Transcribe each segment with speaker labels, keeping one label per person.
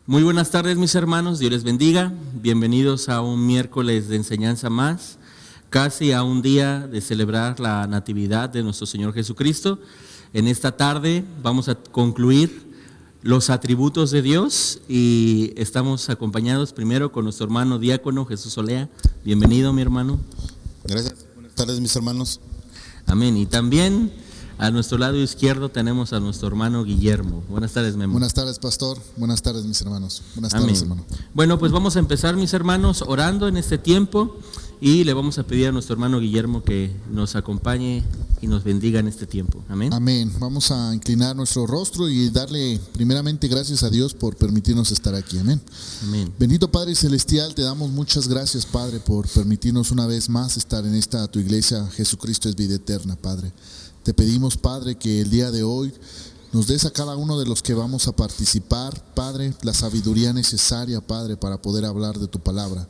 Speaker 1: Muy buenas tardes, mis hermanos, Dios les bendiga. Bienvenidos a un miércoles de enseñanza más, casi a un día de celebrar la natividad de nuestro Señor Jesucristo. En esta tarde vamos a concluir los atributos de Dios y estamos acompañados primero con nuestro hermano diácono Jesús Olea. Bienvenido, mi hermano.
Speaker 2: Gracias. Buenas tardes, mis hermanos.
Speaker 1: Amén. Y también a nuestro lado izquierdo tenemos a nuestro hermano Guillermo. Buenas tardes, Memo.
Speaker 2: Buenas tardes, pastor. Buenas tardes, mis hermanos. Buenas
Speaker 1: Amén.
Speaker 2: tardes, hermano.
Speaker 1: Bueno, pues vamos a empezar, mis hermanos, orando en este tiempo y le vamos a pedir a nuestro hermano Guillermo que nos acompañe y nos bendiga en este tiempo. Amén.
Speaker 2: Amén. Vamos a inclinar nuestro rostro y darle primeramente gracias a Dios por permitirnos estar aquí. Amén.
Speaker 1: Amén.
Speaker 2: Bendito Padre Celestial, te damos muchas gracias, Padre, por permitirnos una vez más estar en esta tu iglesia. Jesucristo es vida eterna, Padre. Te pedimos, Padre, que el día de hoy nos des a cada uno de los que vamos a participar, Padre, la sabiduría necesaria, Padre, para poder hablar de tu palabra.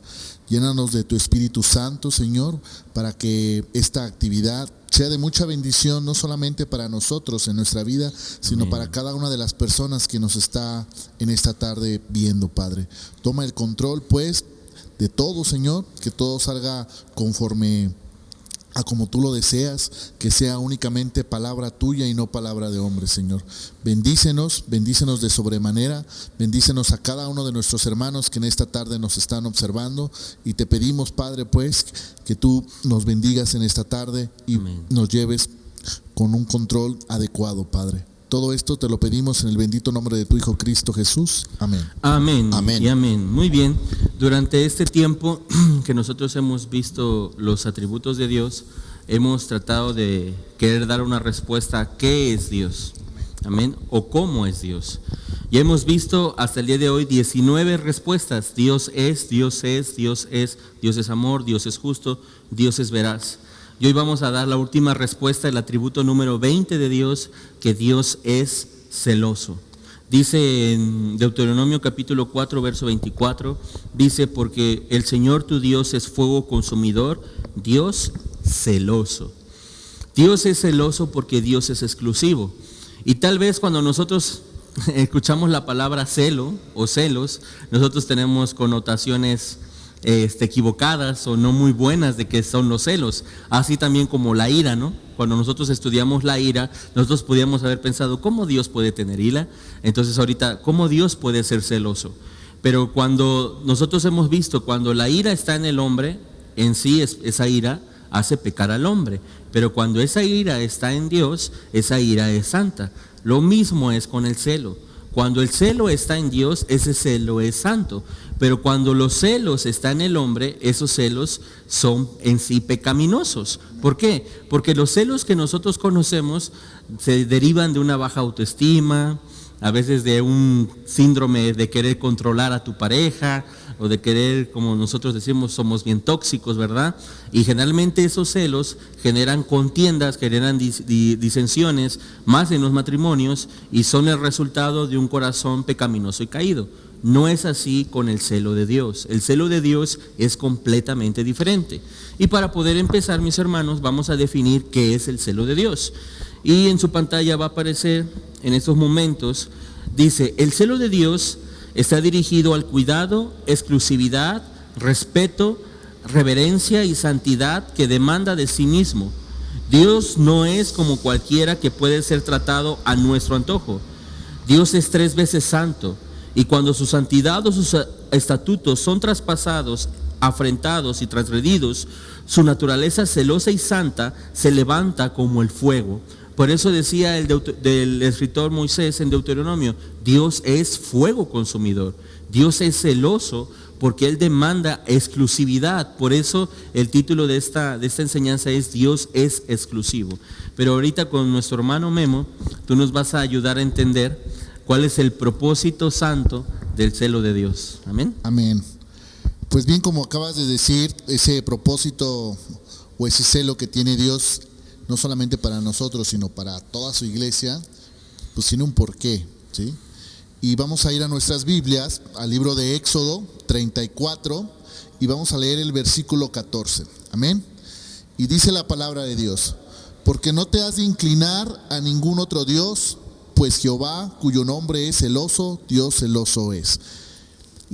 Speaker 2: Llénanos de tu Espíritu Santo, Señor, para que esta actividad sea de mucha bendición, no solamente para nosotros en nuestra vida, sino
Speaker 1: Amén.
Speaker 2: para cada una de las personas que nos está en esta tarde viendo, Padre. Toma el control, pues, de todo, Señor, que todo salga conforme a como tú lo deseas, que sea únicamente palabra tuya y no palabra de hombre, Señor. Bendícenos de sobremanera, bendícenos a cada uno de nuestros hermanos que en esta tarde nos están observando y te pedimos, Padre, pues, que tú nos bendigas en esta tarde y
Speaker 1: Amén.
Speaker 2: nos lleves con un control adecuado, Padre. Todo esto te lo pedimos en el bendito nombre de tu Hijo Cristo Jesús. Amén.
Speaker 1: Amén.
Speaker 2: Amén.
Speaker 1: Y amén. Muy bien. Durante este tiempo que nosotros hemos visto los atributos de Dios, hemos tratado de querer dar una respuesta a qué es Dios. Amén. O cómo es Dios. Ya hemos visto hasta el día de hoy 19 respuestas. Dios es, Dios es, Dios es, Dios es amor, Dios es justo, Dios es veraz. Y hoy vamos a dar la última respuesta, el atributo número 20 de Dios, que Dios es celoso. Dice en Deuteronomio capítulo 4, verso 24, dice, porque el Señor tu Dios es fuego consumidor, Dios celoso. Dios es celoso porque Dios es exclusivo. Y tal vez cuando nosotros escuchamos la palabra celo o celos, nosotros tenemos connotaciones equivocadas o no muy buenas de que son los celos, así también como la ira, ¿no? Cuando nosotros estudiamos la ira, nosotros podíamos haber pensado, ¿cómo Dios puede tener ira? Entonces ahorita, ¿cómo Dios puede ser celoso? Pero cuando nosotros hemos visto, cuando la ira está en el hombre, en sí esa ira hace pecar al hombre, pero cuando esa ira está en Dios, esa ira es santa. Lo mismo es con el celo. Cuando el celo está en Dios, ese celo es santo. Pero cuando los celos están en el hombre, esos celos son en sí pecaminosos. ¿Por qué? Porque los celos que nosotros conocemos se derivan de una baja autoestima, a veces de un síndrome de querer controlar a tu pareja, o de querer, como nosotros decimos, somos bien tóxicos, ¿verdad? Y generalmente esos celos generan contiendas, generan disensiones, más en los matrimonios, y son el resultado de un corazón pecaminoso y caído. No es así con el celo de Dios. El celo de Dios es completamente diferente. Y para poder empezar, mis hermanos, vamos a definir qué es el celo de Dios. Y en su pantalla va a aparecer en estos momentos, dice, el celo de Dios está dirigido al cuidado, exclusividad, respeto, reverencia y santidad que demanda de sí mismo. Dios no es como cualquiera que puede ser tratado a nuestro antojo. Dios es 3 veces santo, y cuando su santidad o sus estatutos son traspasados, afrentados y transgredidos, su naturaleza celosa y santa se levanta como el fuego. Por eso decía del escritor Moisés en Deuteronomio, Dios es fuego consumidor, Dios es celoso porque Él demanda exclusividad. Por eso el título de esta enseñanza es Dios es exclusivo. Pero ahorita con nuestro hermano Memo, tú nos vas a ayudar a entender cuál es el propósito santo del celo de Dios. Amén.
Speaker 2: Amén. Pues bien, como acabas de decir, ese propósito o ese celo que tiene Dios, no solamente para nosotros, sino para toda su iglesia, pues tiene un porqué, ¿sí? Y vamos a ir a nuestras Biblias, al libro de Éxodo 34, y vamos a leer el versículo 14. Amén. Y dice la palabra de Dios, porque no te has de inclinar a ningún otro Dios, pues Jehová, cuyo nombre es celoso, Dios celoso es.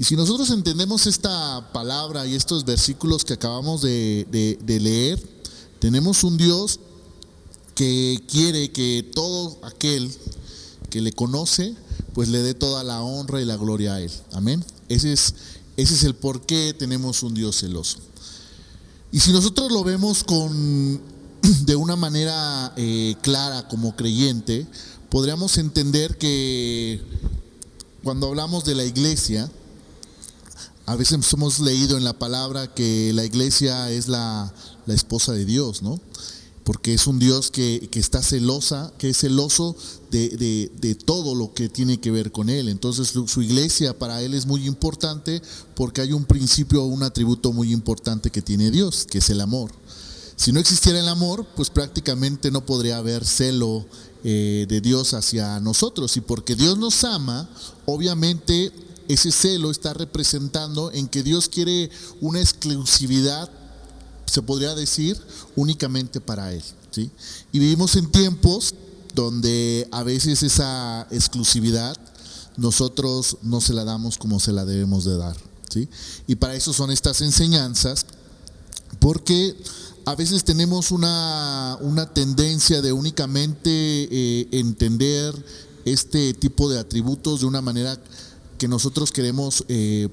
Speaker 2: Y si nosotros entendemos esta palabra y estos versículos que acabamos de leer, tenemos un Dios que quiere que todo aquel que le conoce, pues le dé toda la honra y la gloria a Él. Amén. Ese es el por qué tenemos un Dios celoso. Y si nosotros lo vemos de una manera clara como creyente, podríamos entender que cuando hablamos de la iglesia, a veces hemos leído en la palabra que la iglesia es la esposa de Dios, ¿no? Porque es un Dios que está celosa, que es celoso de todo lo que tiene que ver con Él. Entonces su iglesia para Él es muy importante porque hay un principio, un atributo muy importante que tiene Dios, que es el amor. Si no existiera el amor, pues prácticamente no podría haber celo de Dios hacia nosotros. Y porque Dios nos ama, obviamente ese celo está representando en que Dios quiere una exclusividad, se podría decir, únicamente para Él, ¿sí? Y vivimos en tiempos donde a veces esa exclusividad nosotros no se la damos como se la debemos de dar, ¿sí? Y para eso son estas enseñanzas, porque a veces tenemos una tendencia de únicamente entender este tipo de atributos de una manera que nosotros queremos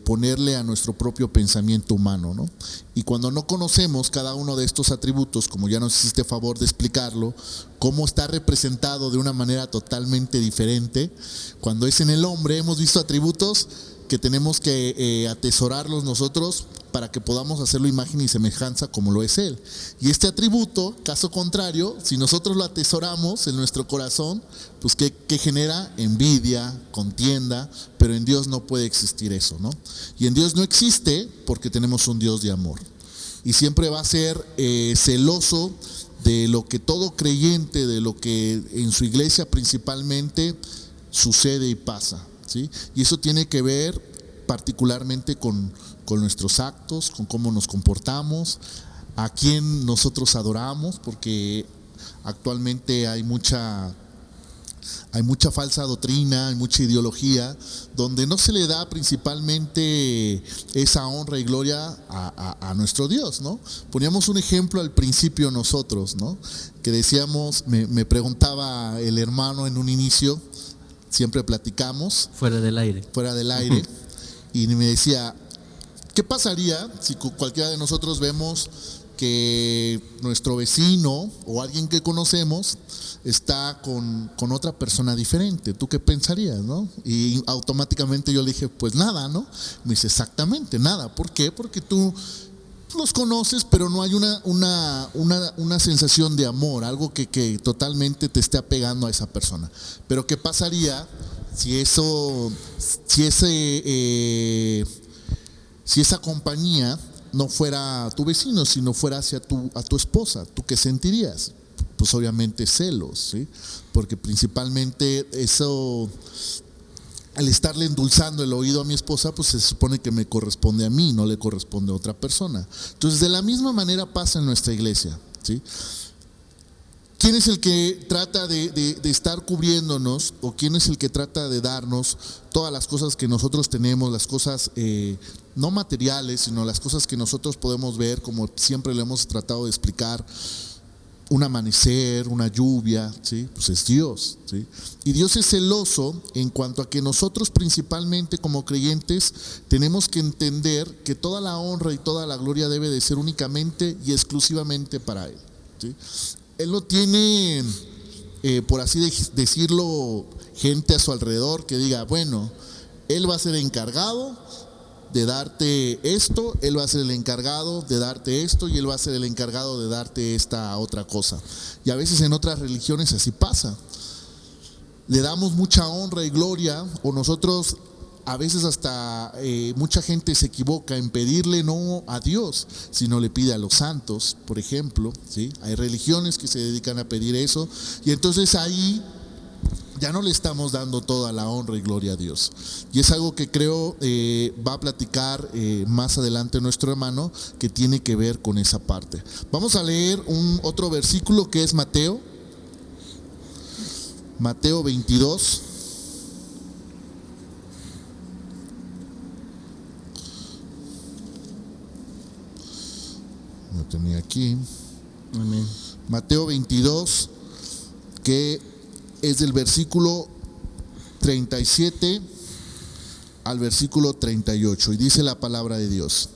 Speaker 2: ponerle a nuestro propio pensamiento humano, ¿no? Y cuando no conocemos cada uno de estos atributos, como ya nos hiciste favor de explicarlo, cómo está representado de una manera totalmente diferente, cuando es en el hombre, hemos visto atributos que tenemos que atesorarlos nosotros para que podamos hacerlo imagen y semejanza como lo es Él. Y este atributo, caso contrario, si nosotros lo atesoramos en nuestro corazón, pues ¿qué genera? Envidia, contienda, pero en Dios no puede existir eso, ¿no? Y en Dios no existe porque tenemos un Dios de amor. Y siempre va a ser celoso de lo que todo creyente, de lo que en su iglesia principalmente sucede y pasa, ¿sí? Y eso tiene que ver particularmente con nuestros actos, con cómo nos comportamos, a quién nosotros adoramos, porque actualmente hay mucha falsa doctrina, hay mucha ideología, donde no se le da principalmente esa honra y gloria a nuestro Dios, ¿no? Poníamos un ejemplo al principio nosotros, ¿no? Que decíamos, me preguntaba el hermano en un inicio, siempre platicamos.
Speaker 1: Fuera del aire.
Speaker 2: Y me decía, ¿qué pasaría si cualquiera de nosotros vemos que nuestro vecino o alguien que conocemos está con otra persona diferente? ¿Tú qué pensarías, no? Y automáticamente yo le dije, pues nada, ¿no? Me dice, exactamente, nada. ¿Por qué? Porque tú los conoces, pero no hay una sensación de amor, algo que totalmente te esté apegando a esa persona. Pero ¿qué pasaría si esa compañía no fuera tu vecino, sino fuera hacia a tu esposa? ¿Tú qué sentirías? Pues obviamente celos, ¿sí? Porque principalmente eso, al estarle endulzando el oído a mi esposa, pues se supone que me corresponde a mí, no le corresponde a otra persona. Entonces de la misma manera pasa en nuestra iglesia, ¿sí? ¿Quién es el que trata de estar cubriéndonos, o quién es el que trata de darnos todas las cosas que nosotros tenemos, las cosas no materiales, sino las cosas que nosotros podemos ver, como siempre le hemos tratado de explicar? Un amanecer, una lluvia, ¿sí? Pues es Dios, ¿sí? Y Dios es celoso en cuanto a que nosotros principalmente como creyentes tenemos que entender que toda la honra y toda la gloria debe de ser únicamente y exclusivamente para Él, ¿sí? Él no tiene, por así decirlo, gente a su alrededor que diga, bueno, Él va a ser encargado de darte esto, Él va a ser el encargado de darte esto, y Él va a ser el encargado de darte esta otra cosa. Y a veces en otras religiones así pasa. Le damos mucha honra y gloria, o nosotros a veces hasta mucha gente se equivoca en pedirle no a Dios, sino le pide a los santos, por ejemplo, ¿sí? Hay religiones que se dedican a pedir eso, y entonces ahí ya no le estamos dando toda la honra y gloria a Dios. Y es algo que creo va a platicar más adelante nuestro hermano, que tiene que ver con esa parte. Vamos a leer otro versículo que es Mateo 22. tenía aquí.
Speaker 1: Amén.
Speaker 2: Mateo 22, que es del versículo 37 al versículo 38, y dice la palabra de Dios.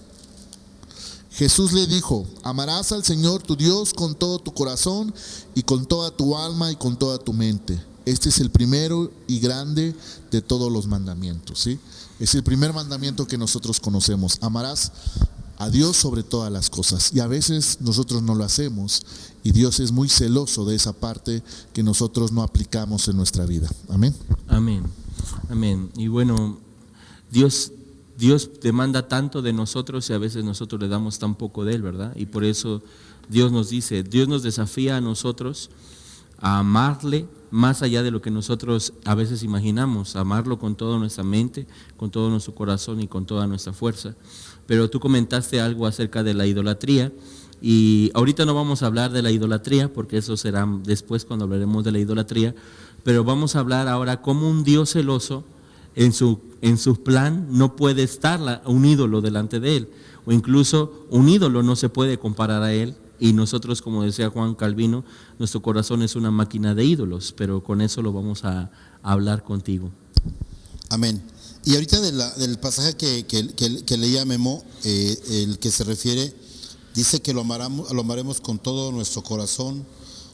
Speaker 2: Jesús le dijo: amarás al Señor tu Dios con todo tu corazón y con toda tu alma y con toda tu mente. Este es el primero y grande de todos los mandamientos, ¿sí? Es el primer mandamiento que nosotros conocemos. Amarás a Dios sobre todas las cosas. Y a veces nosotros no lo hacemos, y Dios es muy celoso de esa parte que nosotros no aplicamos en nuestra vida. Amén.
Speaker 1: Amén. Amén. Y bueno, Dios demanda tanto de nosotros y a veces nosotros le damos tan poco de Él, ¿verdad? Y por eso Dios nos desafía a nosotros a amarle más allá de lo que nosotros a veces imaginamos, amarlo con toda nuestra mente, con todo nuestro corazón y con toda nuestra fuerza. Pero tú comentaste algo acerca de la idolatría, y ahorita no vamos a hablar de la idolatría porque eso será después cuando hablaremos de la idolatría, pero vamos a hablar ahora cómo un Dios celoso en su plan no puede estar un ídolo delante de Él, o incluso un ídolo no se puede comparar a Él. Y nosotros, como decía Juan Calvino, nuestro corazón es una máquina de ídolos, pero con eso lo vamos a hablar contigo.
Speaker 3: Amén. Y ahorita del pasaje que leía Memo, el que se refiere, dice que lo amaremos con todo nuestro corazón,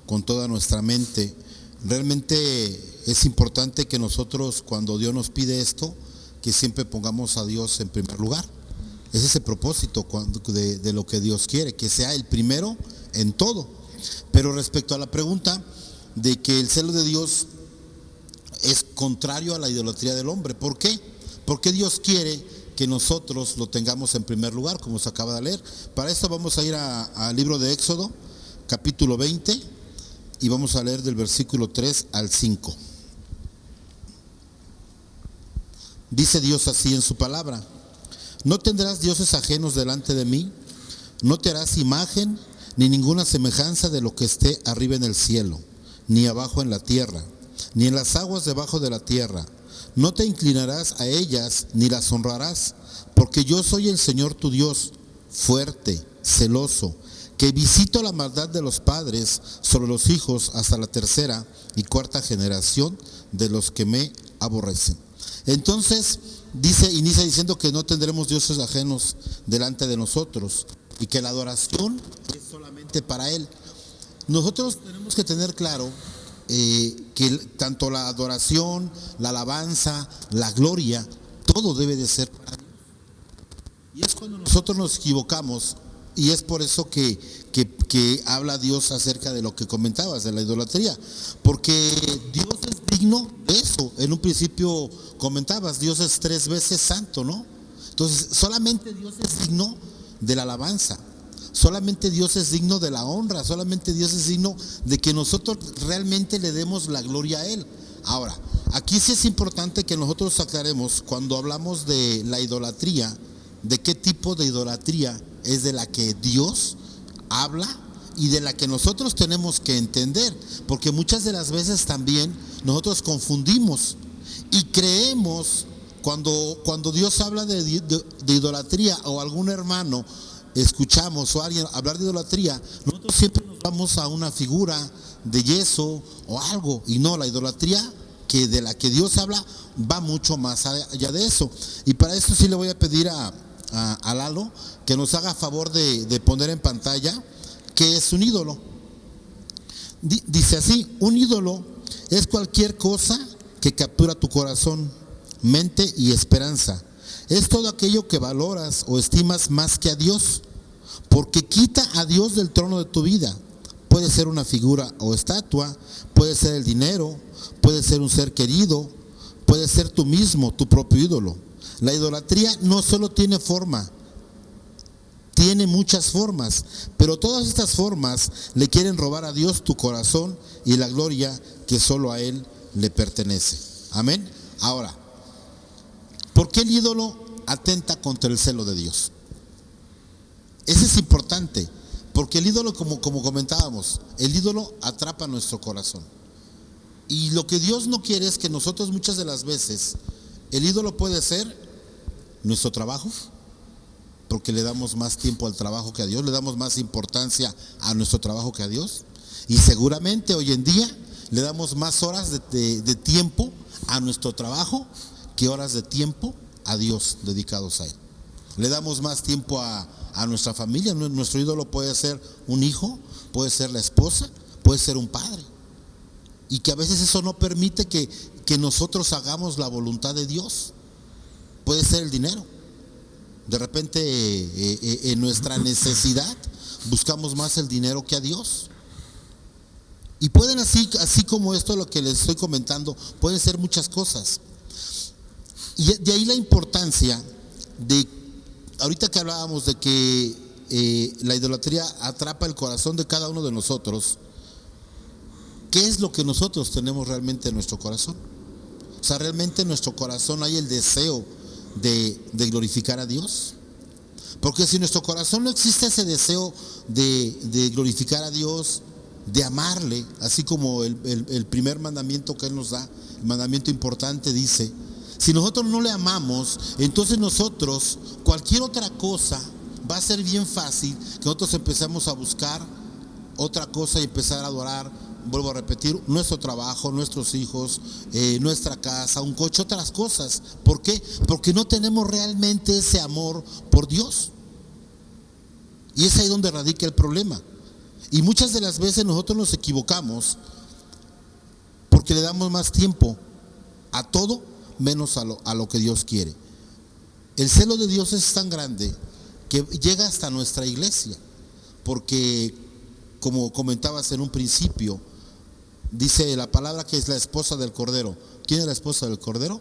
Speaker 3: con toda nuestra mente. Realmente es importante que nosotros, cuando Dios nos pide esto, que siempre pongamos a Dios en primer lugar. Ese es el propósito de lo que Dios quiere, que sea el primero en todo. Pero respecto a la pregunta de que el celo de Dios es contrario a la idolatría del hombre, ¿por qué? Porque Dios quiere que nosotros lo tengamos en primer lugar, como se acaba de leer. Para esto vamos a ir al libro de Éxodo, capítulo 20, y vamos a leer del versículo 3 al 5. Dice Dios así en su palabra: no tendrás dioses ajenos delante de mí, no te harás imagen ni ninguna semejanza de lo que esté arriba en el cielo, ni abajo en la tierra, ni en las aguas debajo de la tierra. No te inclinarás a ellas ni las honrarás, porque yo soy el Señor tu Dios, fuerte, celoso, que visito la maldad de los padres sobre los hijos hasta la tercera y cuarta generación de los que me aborrecen. Entonces inicia diciendo que no tendremos dioses ajenos delante de nosotros y que la adoración es solamente para Él. Nosotros tenemos que tener claro que tanto la adoración, la alabanza, la gloria, todo debe de ser para Dios. Y es cuando nosotros nos equivocamos, y es por eso que habla Dios acerca de lo que comentabas, de la idolatría, porque Dios es digno de eso. En un principio comentabas, Dios es 3 veces santo, ¿no? Entonces solamente Dios es digno de la alabanza, solamente Dios es digno de la honra, solamente Dios es digno de que nosotros realmente le demos la gloria a Él. Ahora, aquí sí es importante que nosotros aclaremos, cuando hablamos de la idolatría, de qué tipo de idolatría es de la que Dios habla y de la que nosotros tenemos que entender, porque muchas de las veces también nosotros confundimos y creemos, cuando Dios habla de idolatría, o algún hermano escuchamos o alguien hablar de idolatría, nosotros siempre nos vamos a una figura de yeso o algo, y no, la idolatría de la que Dios habla va mucho más allá de eso. Y para eso sí le voy a pedir a Lalo que nos haga favor de poner en pantalla qué es un ídolo. Dice así: un ídolo es cualquier cosa que captura tu corazón, mente y esperanza. Es todo aquello que valoras o estimas más que a Dios, porque quita a Dios del trono de tu vida. Puede ser una figura o estatua, puede ser el dinero, puede ser un ser querido, puede ser tú mismo, tu propio ídolo. La idolatría no solo tiene forma, tiene muchas formas, pero todas estas formas le quieren robar a Dios tu corazón y la gloria que solo a Él le pertenece. Amén. Ahora, ¿por qué el ídolo atenta contra el celo de Dios? Eso es importante, porque el ídolo, como comentábamos, el ídolo atrapa nuestro corazón. Y lo que Dios no quiere es que nosotros, muchas de las veces, el ídolo puede ser nuestro trabajo, porque le damos más tiempo al trabajo que a Dios, le damos más importancia a nuestro trabajo que a Dios. Y seguramente hoy en día le damos más horas de tiempo a nuestro trabajo que horas de tiempo a Dios dedicados a Él. Le damos más tiempo a nuestra familia. Nuestro ídolo puede ser un hijo, puede ser la esposa, puede ser un padre. Y que a veces eso no permite que nosotros hagamos la voluntad de Dios. Puede ser el dinero. De repente en nuestra necesidad buscamos más el dinero que a Dios. Y pueden así como esto, lo que les estoy comentando, pueden ser muchas cosas. Y de ahí la importancia de, ahorita que hablábamos de que la idolatría atrapa el corazón de cada uno de nosotros, ¿qué es lo que nosotros tenemos realmente en nuestro corazón? O sea, realmente en nuestro corazón hay el deseo de glorificar a Dios. Porque si en nuestro corazón no existe ese deseo de glorificar a Dios, de amarle, así como el primer mandamiento que Él nos da, el mandamiento importante dice, si nosotros no le amamos, entonces nosotros, cualquier otra cosa, va a ser bien fácil que nosotros empecemos a buscar otra cosa y empezar a adorar, vuelvo a repetir, nuestro trabajo, nuestros hijos, nuestra casa, un coche, otras cosas. ¿Por qué? Porque no tenemos realmente ese amor por Dios. Y es ahí donde radica el problema. Y muchas de las veces nosotros nos equivocamos porque le damos más tiempo a todo menos a lo que Dios quiere. El celo de Dios es tan grande que llega hasta nuestra iglesia, porque como comentabas en un principio, dice la palabra que es la esposa del Cordero. ¿Quién es la esposa del Cordero?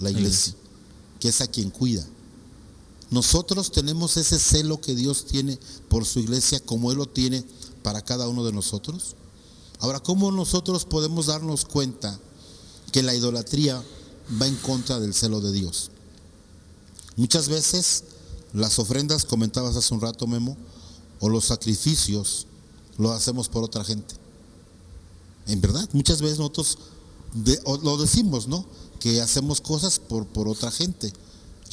Speaker 3: La iglesia, que es a quien cuida. Nosotros tenemos ese celo que Dios tiene por su iglesia, como Él lo tiene para cada uno de nosotros. Ahora, ¿cómo nosotros podemos darnos cuenta que la idolatría va en contra del celo de Dios? Muchas veces las ofrendas, comentabas hace un rato, Memo, o los sacrificios, lo hacemos por otra gente. En verdad, muchas veces nosotros lo decimos, ¿no? Que hacemos cosas por otra gente.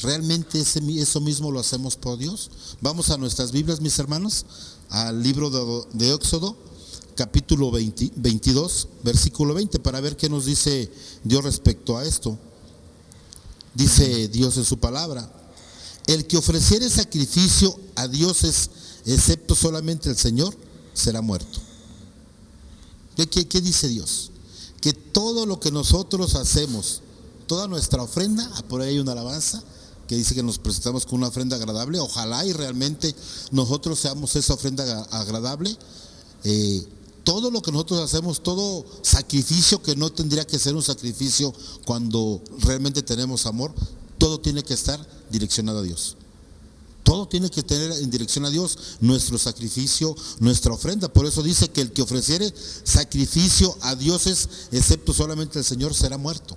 Speaker 3: ¿Realmente eso mismo lo hacemos por Dios? Vamos a nuestras Biblias, mis hermanos, al libro de Éxodo, capítulo 22, versículo 20, para ver qué nos dice Dios respecto a esto. Dice Dios en su palabra: el que ofreciere sacrificio a dioses, excepto solamente el Señor, será muerto. ¿Qué dice Dios? Que todo lo que nosotros hacemos, toda nuestra ofrenda, por ahí hay una alabanza que dice que nos presentamos con una ofrenda agradable. Ojalá y realmente nosotros seamos esa ofrenda agradable. Todo lo que nosotros hacemos, todo sacrificio que no tendría que ser un sacrificio cuando realmente tenemos amor, todo tiene que estar direccionado a Dios. Todo tiene que tener en dirección a Dios, nuestro sacrificio, nuestra ofrenda. Por eso dice que el que ofreciere sacrificio a dioses, excepto solamente el Señor, será muerto.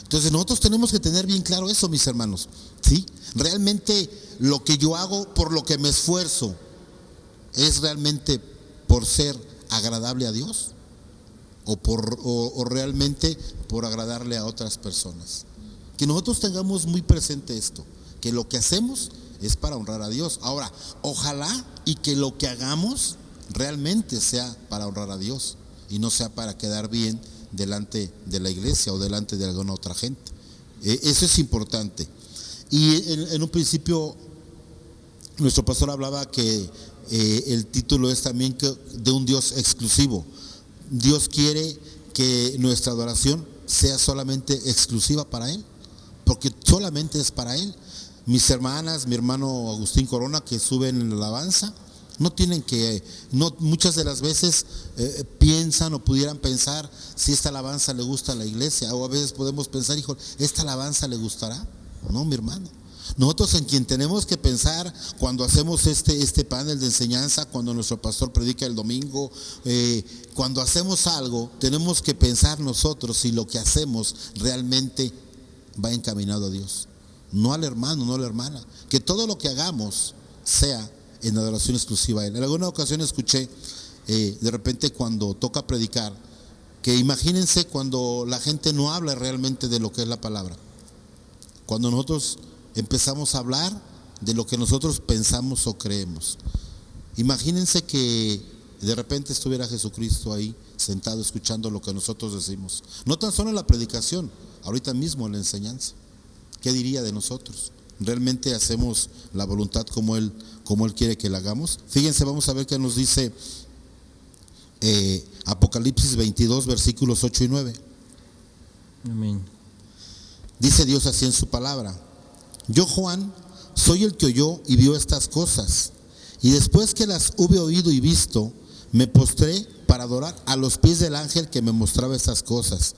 Speaker 3: Entonces nosotros tenemos que tener bien claro eso, mis hermanos, ¿sí? Realmente lo que yo hago, por lo que me esfuerzo, ¿es realmente por ser agradable a Dios? ¿O realmente por agradarle a otras personas? Que nosotros tengamos muy presente esto, que lo que hacemos es para honrar a Dios. Ahora, ojalá y que lo que hagamos realmente sea para honrar a Dios y no sea para quedar bien delante de la iglesia o delante de alguna otra gente. Eso es importante. Y en un principio nuestro pastor hablaba que el título es también de un Dios exclusivo. Dios quiere que nuestra adoración sea solamente exclusiva para Él, porque solamente es para Él. Mis hermanas, mi hermano Agustín Corona, que suben en la alabanza, muchas de las veces piensan o pudieran pensar si esta alabanza le gusta a la iglesia, o a veces podemos pensar, hijo, ¿esta alabanza le gustará? No, mi hermano. Nosotros en quien tenemos que pensar cuando hacemos este panel de enseñanza, cuando nuestro pastor predica el domingo, cuando hacemos algo, tenemos que pensar nosotros si lo que hacemos realmente va encaminado a Dios, no al hermano, no a la hermana. Que todo lo que hagamos sea en adoración exclusiva a Él. En alguna ocasión escuché, de repente cuando toca predicar, que imagínense cuando la gente no habla realmente de lo que es la palabra. Cuando nosotros empezamos a hablar de lo que nosotros pensamos o creemos. Imagínense que de repente estuviera Jesucristo ahí sentado escuchando lo que nosotros decimos, no tan solo en la predicación, ahorita mismo en la enseñanza. ¿Qué diría de nosotros? ¿Realmente hacemos la voluntad como Él quiere que la hagamos? Fíjense, vamos a ver qué nos dice Apocalipsis 22, versículos 8 y 9.
Speaker 1: Amén.
Speaker 3: Dice Dios así en su palabra: yo, Juan, soy el que oyó y vio estas cosas, y después que las hube oído y visto, me postré para adorar a los pies del ángel que me mostraba estas cosas.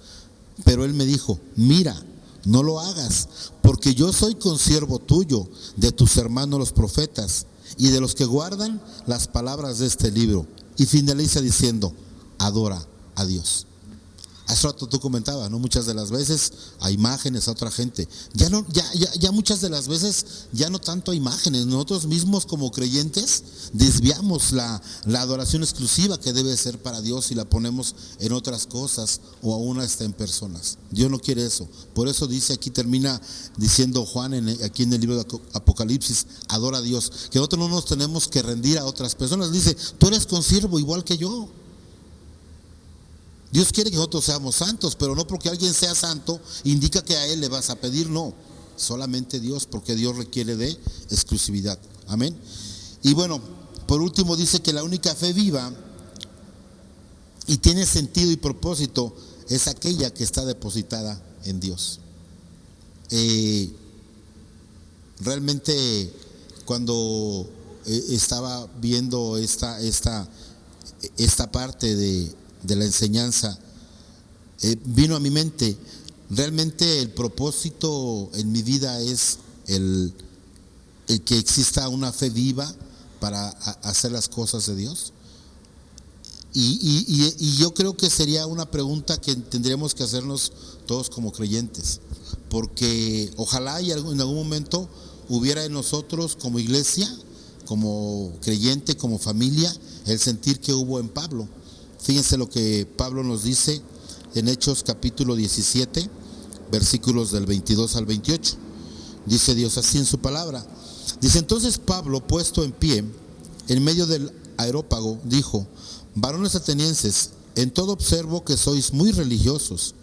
Speaker 3: Pero él me dijo: mira, no lo hagas, porque yo soy consiervo tuyo, de tus hermanos los profetas, y de los que guardan las palabras de este libro. Y finaliza diciendo: adora a Dios. Hace rato tú comentabas, ¿no? Muchas de las veces a imágenes, a otra gente. Ya muchas de las veces ya no tanto a imágenes. Nosotros mismos como creyentes desviamos la adoración exclusiva que debe ser para Dios y la ponemos en otras cosas o aún hasta en personas. Dios no quiere eso. Por eso dice aquí, termina diciendo Juan aquí en el libro de Apocalipsis: adora a Dios. Que nosotros no nos tenemos que rendir a otras personas. Dice: tú eres consiervo igual que yo. Dios quiere que nosotros seamos santos, pero no porque alguien sea santo indica que a Él le vas a pedir, no. Solamente Dios, porque Dios requiere de exclusividad. Amén. Y bueno, por último dice que la única fe viva y tiene sentido y propósito es aquella que está depositada en Dios. Realmente cuando estaba viendo esta parte de la enseñanza, vino a mi mente, realmente el propósito en mi vida es el que exista una fe viva para hacer las cosas de Dios. Y yo creo que sería una pregunta que tendríamos que hacernos todos como creyentes, porque ojalá y en algún momento hubiera en nosotros como iglesia, como creyente, como familia, el sentir que hubo en Pablo. Fíjense lo que Pablo nos dice en Hechos capítulo 17, versículos del 22 al 28. Dice Dios así en su palabra. Dice: entonces Pablo, puesto en pie en medio del areópago, dijo: varones atenienses, en todo observo que sois muy religiosos,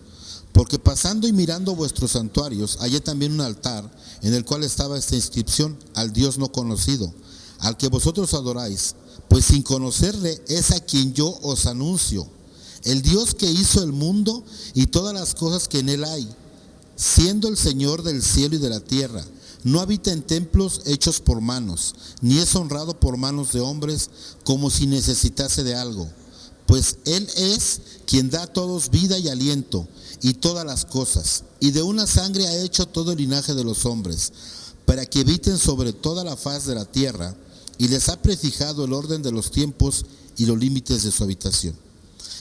Speaker 3: porque pasando y mirando vuestros santuarios, hallé también un altar en el cual estaba esta inscripción: al Dios no conocido, al que vosotros adoráis, pues sin conocerle es a quien yo os anuncio, el Dios que hizo el mundo y todas las cosas que en él hay, siendo el Señor del cielo y de la tierra. No habita en templos hechos por manos, ni es honrado por manos de hombres como si necesitase de algo, pues él es quien da a todos vida y aliento y todas las cosas, y de una sangre ha hecho todo el linaje de los hombres, para que habiten sobre toda la faz de la tierra, y les ha prefijado el orden de los tiempos y los límites de su habitación.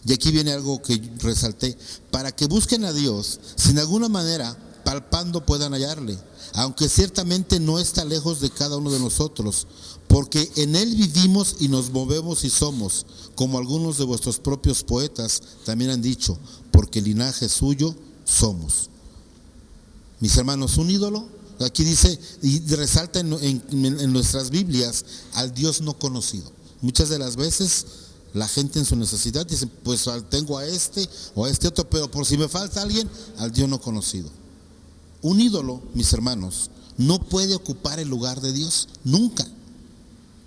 Speaker 3: Y aquí viene algo que resalté: para que busquen a Dios, si de alguna manera palpando puedan hallarle, aunque ciertamente no está lejos de cada uno de nosotros, porque en él vivimos y nos movemos y somos, como algunos de vuestros propios poetas también han dicho, porque linaje suyo somos. Mis hermanos, un ídolo, aquí dice y resalta en nuestras Biblias, al Dios no conocido. Muchas de las veces la gente en su necesidad dice: pues tengo a este o a este otro, pero por si me falta alguien, al Dios no conocido. Un ídolo, mis hermanos, no puede ocupar el lugar de Dios, nunca.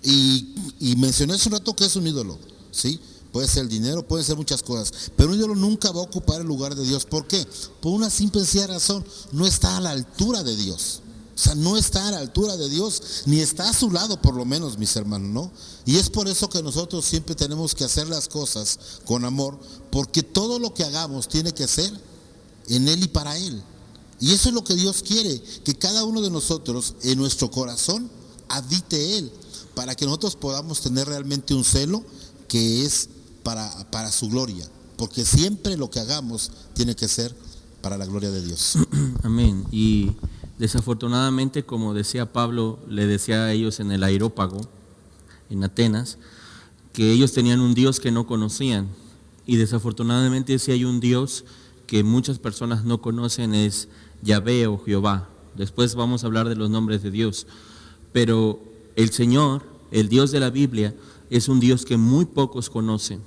Speaker 3: Y mencioné hace un rato que es un ídolo, ¿sí? Puede ser el dinero, puede ser muchas cosas, pero un ídolo nunca va a ocupar el lugar de Dios. ¿Por qué? Por una simple y sencilla razón: no está a la altura de Dios. O sea, no está a la altura de Dios, ni está a su lado, por lo menos, mis hermanos, ¿no? Y es por eso que nosotros siempre tenemos que hacer las cosas con amor, porque todo lo que hagamos tiene que ser en Él y para Él. Y eso es lo que Dios quiere, que cada uno de nosotros en nuestro corazón habite Él, para que nosotros podamos tener realmente un celo que es para su gloria, porque siempre lo que hagamos tiene que ser para la gloria de Dios.
Speaker 1: Amén. Y desafortunadamente, como decía Pablo, le decía a ellos en el areópago, en Atenas, que ellos tenían un Dios que no conocían. Y desafortunadamente, si hay un Dios que muchas personas no conocen, es Yahvé o Jehová. Después vamos a hablar de los nombres de Dios. pero el Señor, el Dios de la Biblia, es un Dios que muy pocos conocen.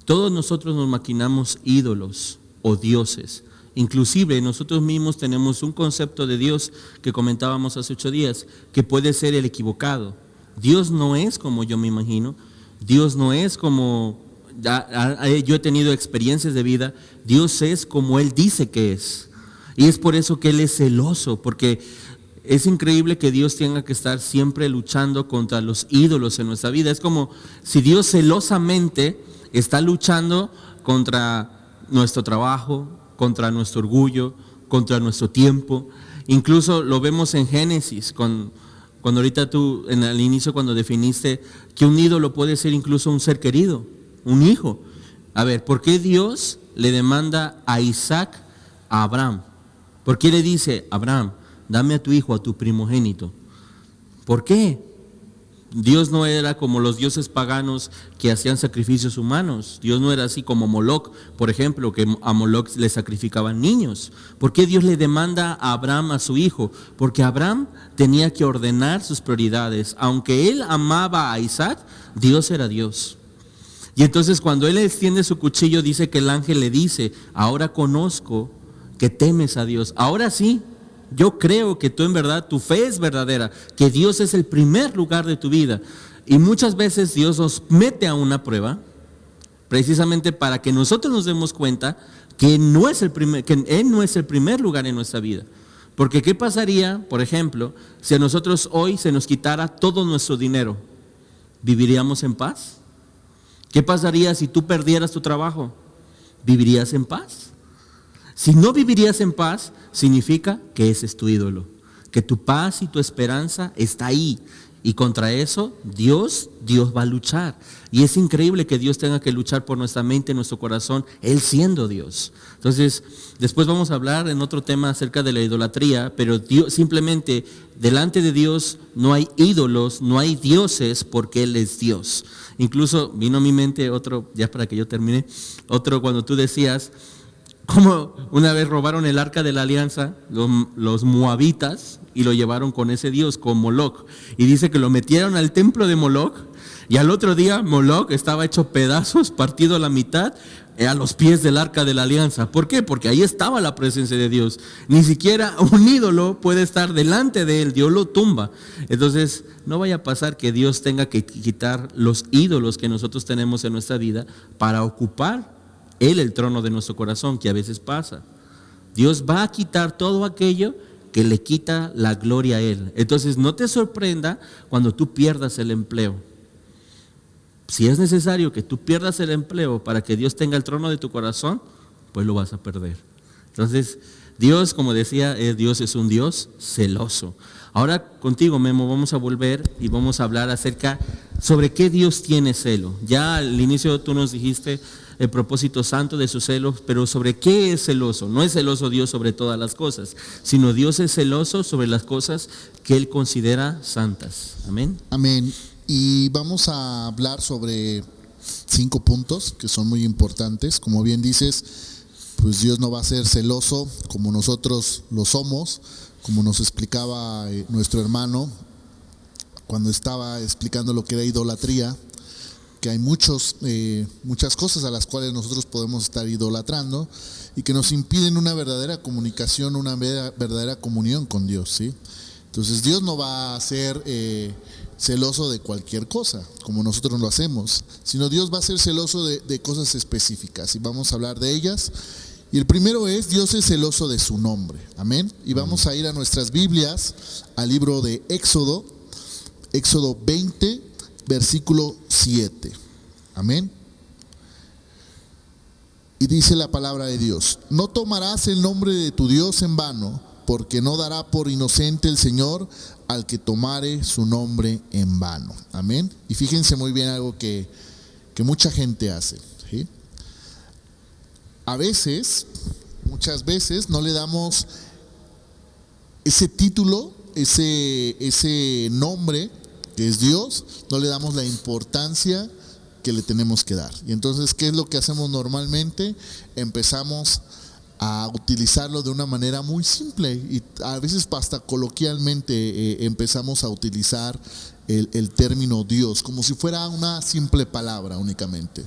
Speaker 1: Todos nosotros nos maquinamos ídolos o dioses. Inclusive nosotros mismos tenemos un concepto de Dios que comentábamos hace 8 días, que puede ser el equivocado. Dios no es como yo me imagino, Dios no es como yo he tenido experiencias de vida, Dios es como Él dice que es. Y es por eso que Él es celoso, porque es increíble que Dios tenga que estar siempre luchando contra los ídolos en nuestra vida. Es como si Dios celosamente está luchando contra nuestro trabajo, contra nuestro orgullo, contra nuestro tiempo. Incluso lo vemos en Génesis, cuando ahorita tú, en el inicio, cuando definiste que un ídolo puede ser incluso un ser querido, un hijo. A ver, ¿por qué Dios le demanda a Isaac a Abraham? ¿Por qué le dice, Abraham, dame a tu hijo, a tu primogénito? ¿Por qué? Dios no era como los dioses paganos que hacían sacrificios humanos. Dios no era así como Moloc, por ejemplo, que a Moloc le sacrificaban niños. ¿Por qué Dios le demanda a Abraham a su hijo? Porque Abraham tenía que ordenar sus prioridades. Aunque él amaba a Isaac, Dios era Dios. Y entonces cuando él extiende su cuchillo, dice que el ángel le dice, ahora conozco que temes a Dios. Ahora sí, yo creo que tú en verdad, tu fe es verdadera, que Dios es el primer lugar de tu vida. Y muchas veces Dios nos mete a una prueba, precisamente para que nosotros nos demos cuenta que Él no es el primer lugar en nuestra vida. Porque ¿qué pasaría, por ejemplo, si a nosotros hoy se nos quitara todo nuestro dinero? ¿Viviríamos en paz? ¿Qué pasaría si tú perdieras tu trabajo? ¿Vivirías en paz? Si no vivirías en paz, significa que ese es tu ídolo, que tu paz y tu esperanza está ahí. Y contra eso, Dios va a luchar. Y es increíble que Dios tenga que luchar por nuestra mente, nuestro corazón, Él siendo Dios. Entonces, después vamos a hablar en otro tema acerca de la idolatría, pero Dios, simplemente delante de Dios no hay ídolos, no hay dioses, porque Él es Dios. Incluso vino a mi mente otro, ya para que yo termine, otro cuando tú decías, como una vez robaron el arca de la alianza, los moabitas, y lo llevaron con ese dios, con Moloc. Y dice que lo metieron al templo de Moloc, y al otro día Moloc estaba hecho pedazos, partido a la mitad, a los pies del arca de la alianza. ¿Por qué? Porque ahí estaba la presencia de Dios. Ni siquiera un ídolo puede estar delante de él, Dios lo tumba. Entonces, no vaya a pasar que Dios tenga que quitar los ídolos que nosotros tenemos en nuestra vida para ocupar Él el trono de nuestro corazón, que a veces pasa. Dios va a quitar todo aquello que le quita la gloria a Él. Entonces no te sorprenda cuando tú pierdas el empleo. Si es necesario que tú pierdas el empleo para que Dios tenga el trono de tu corazón, pues lo vas a perder. Entonces Dios, como decía, Dios es un Dios celoso. Ahora contigo, Memo, vamos a volver y vamos a hablar acerca sobre qué Dios tiene celo. Ya al inicio tú nos dijiste el propósito santo de su celo, pero sobre qué es celoso. No es celoso Dios sobre todas las cosas, sino Dios es celoso sobre las cosas que Él considera santas. Amén.
Speaker 2: Amén. Y vamos a hablar sobre 5 puntos que son muy importantes. Como bien dices, pues Dios no va a ser celoso como nosotros lo somos, como nos explicaba nuestro hermano cuando estaba explicando lo que era idolatría, que hay muchas cosas a las cuales nosotros podemos estar idolatrando y que nos impiden una verdadera comunicación, una verdadera comunión con Dios, ¿sí? Entonces Dios no va a ser celoso de cualquier cosa, como nosotros lo hacemos, sino Dios va a ser celoso de cosas específicas, y vamos a hablar de ellas. Y el primero es, Dios es celoso de su nombre, amén. Y vamos a ir a nuestras Biblias, al libro de Éxodo 20, versículo 7, amén. Y dice la palabra de Dios: no tomarás el nombre de tu Dios en vano, porque no dará por inocente el Señor al que tomare su nombre en vano, amén. Y fíjense muy bien algo que mucha gente hace, ¿sí? A veces, muchas veces no le damos ese título, ese nombre que es Dios, no le damos la importancia que le tenemos que dar. Y entonces, ¿qué es lo que hacemos normalmente? Empezamos a utilizarlo de una manera muy simple y a veces hasta coloquialmente empezamos a utilizar el término Dios como si fuera una simple palabra únicamente.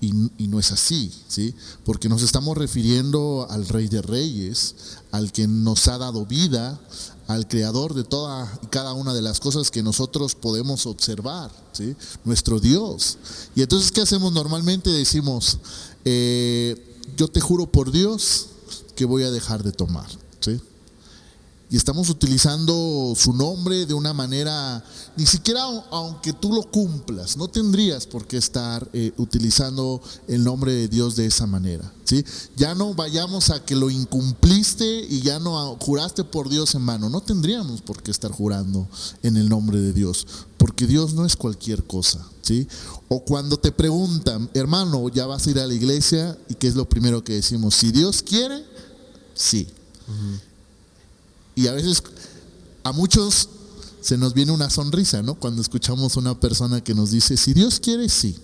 Speaker 2: Y no es así, ¿sí? Porque nos estamos refiriendo al Rey de Reyes, al que nos ha dado vida, al creador de toda y cada una de las cosas que nosotros podemos observar, ¿sí? Nuestro Dios. Y entonces, ¿qué hacemos normalmente? Decimos, yo te juro por Dios que voy a dejar de tomar, ¿sí? Y estamos utilizando su nombre de una manera, ni siquiera aunque tú lo cumplas, no tendrías por qué estar utilizando el nombre de Dios de esa manera, ¿sí? Ya no vayamos a que lo incumpliste y ya no juraste por Dios en vano. No tendríamos por qué estar jurando en el nombre de Dios, porque Dios no es cualquier cosa, ¿sí? O cuando te preguntan, hermano, ¿ya vas a ir a la iglesia? ¿Y qué es lo primero que decimos? Si Dios quiere, sí. Y a veces a muchos se nos viene una sonrisa, ¿no? Cuando escuchamos a una persona que nos dice, si Dios quiere, sí.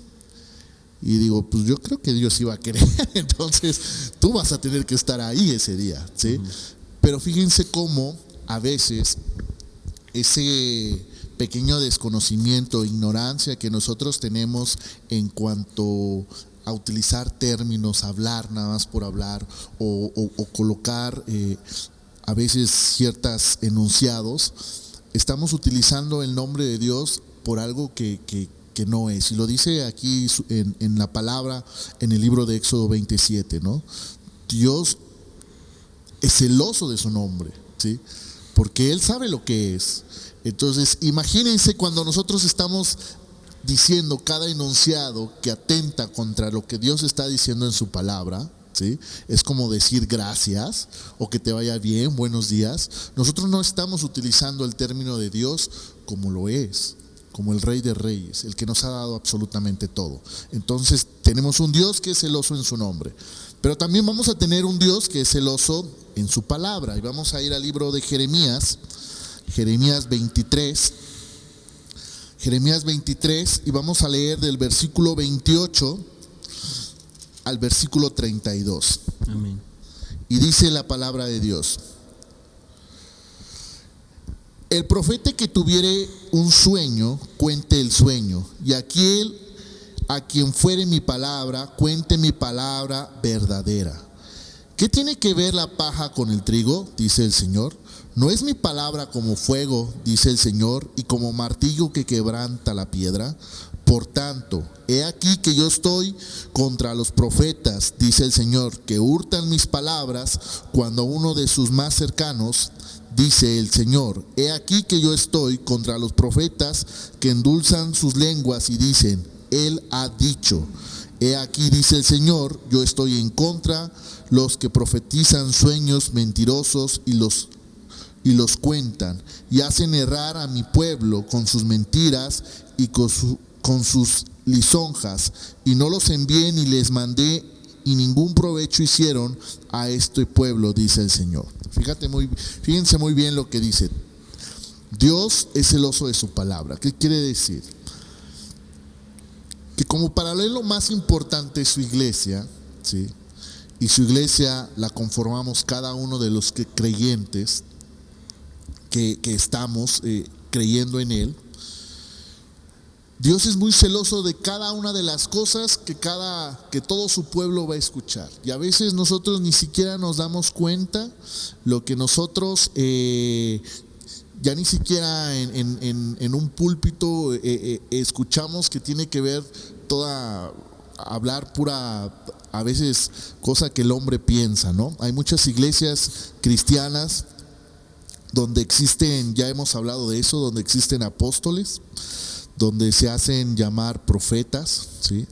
Speaker 2: Y digo, pues yo creo que Dios iba a querer, entonces tú vas a tener que estar ahí ese día, ¿sí? Pero fíjense cómo a veces ese pequeño desconocimiento, ignorancia que nosotros tenemos en cuanto a utilizar términos, hablar nada más por hablar o colocar a veces ciertos enunciados, estamos utilizando el nombre de Dios por algo que no es. Y lo dice aquí en la palabra, en el libro de Éxodo 27, ¿no? Dios es celoso de su nombre, ¿sí? Porque Él sabe lo que es. Entonces, imagínense cuando nosotros estamos diciendo cada enunciado que atenta contra lo que Dios está diciendo en su palabra, ¿sí? Es como decir gracias o que te vaya bien, buenos días. Nosotros no estamos utilizando el término de Dios como lo es, como el Rey de Reyes, el que nos ha dado absolutamente todo. Entonces tenemos un Dios que es celoso en su nombre, pero también vamos a tener un Dios que es celoso en su palabra. Y vamos a ir al libro de Jeremías 23, y vamos a leer del versículo 28 al versículo 32.
Speaker 1: Amén.
Speaker 2: Y dice la palabra de Dios: el profeta que tuviere un sueño, cuente el sueño, y aquel a quien fuere mi palabra, cuente mi palabra verdadera. ¿Qué tiene que ver la paja con el trigo?, dice el Señor. ¿No es mi palabra como fuego, dice el Señor, y como martillo que quebranta la piedra? Por tanto, he aquí que yo estoy contra los profetas, dice el Señor, que hurtan mis palabras cuando uno de sus más cercanos, dice el Señor, he aquí que yo estoy contra los profetas que endulzan sus lenguas y dicen, Él ha dicho. He aquí, dice el Señor, yo estoy en contra los que profetizan sueños mentirosos y los cuentan, y hacen errar a mi pueblo con sus mentiras y con sus lisonjas, y no los envié ni les mandé, y ningún provecho hicieron a este pueblo, dice el Señor. Fíjense muy bien lo que dice. Dios es celoso de su palabra. ¿Qué quiere decir? Que como paralelo más importante es su iglesia, ¿sí? Y su iglesia la conformamos cada uno de los creyentes que estamos creyendo en Él. Dios es muy celoso de cada una de las cosas que todo su pueblo va a escuchar. Y a veces nosotros ni siquiera nos damos cuenta lo que nosotros ya ni siquiera en un púlpito escuchamos, que tiene que ver hablar pura, a veces, cosa que el hombre piensa, ¿no? Hay muchas iglesias cristianas donde existen, ya hemos hablado de eso, donde existen apóstoles, donde se hacen llamar profetas, ¿sí?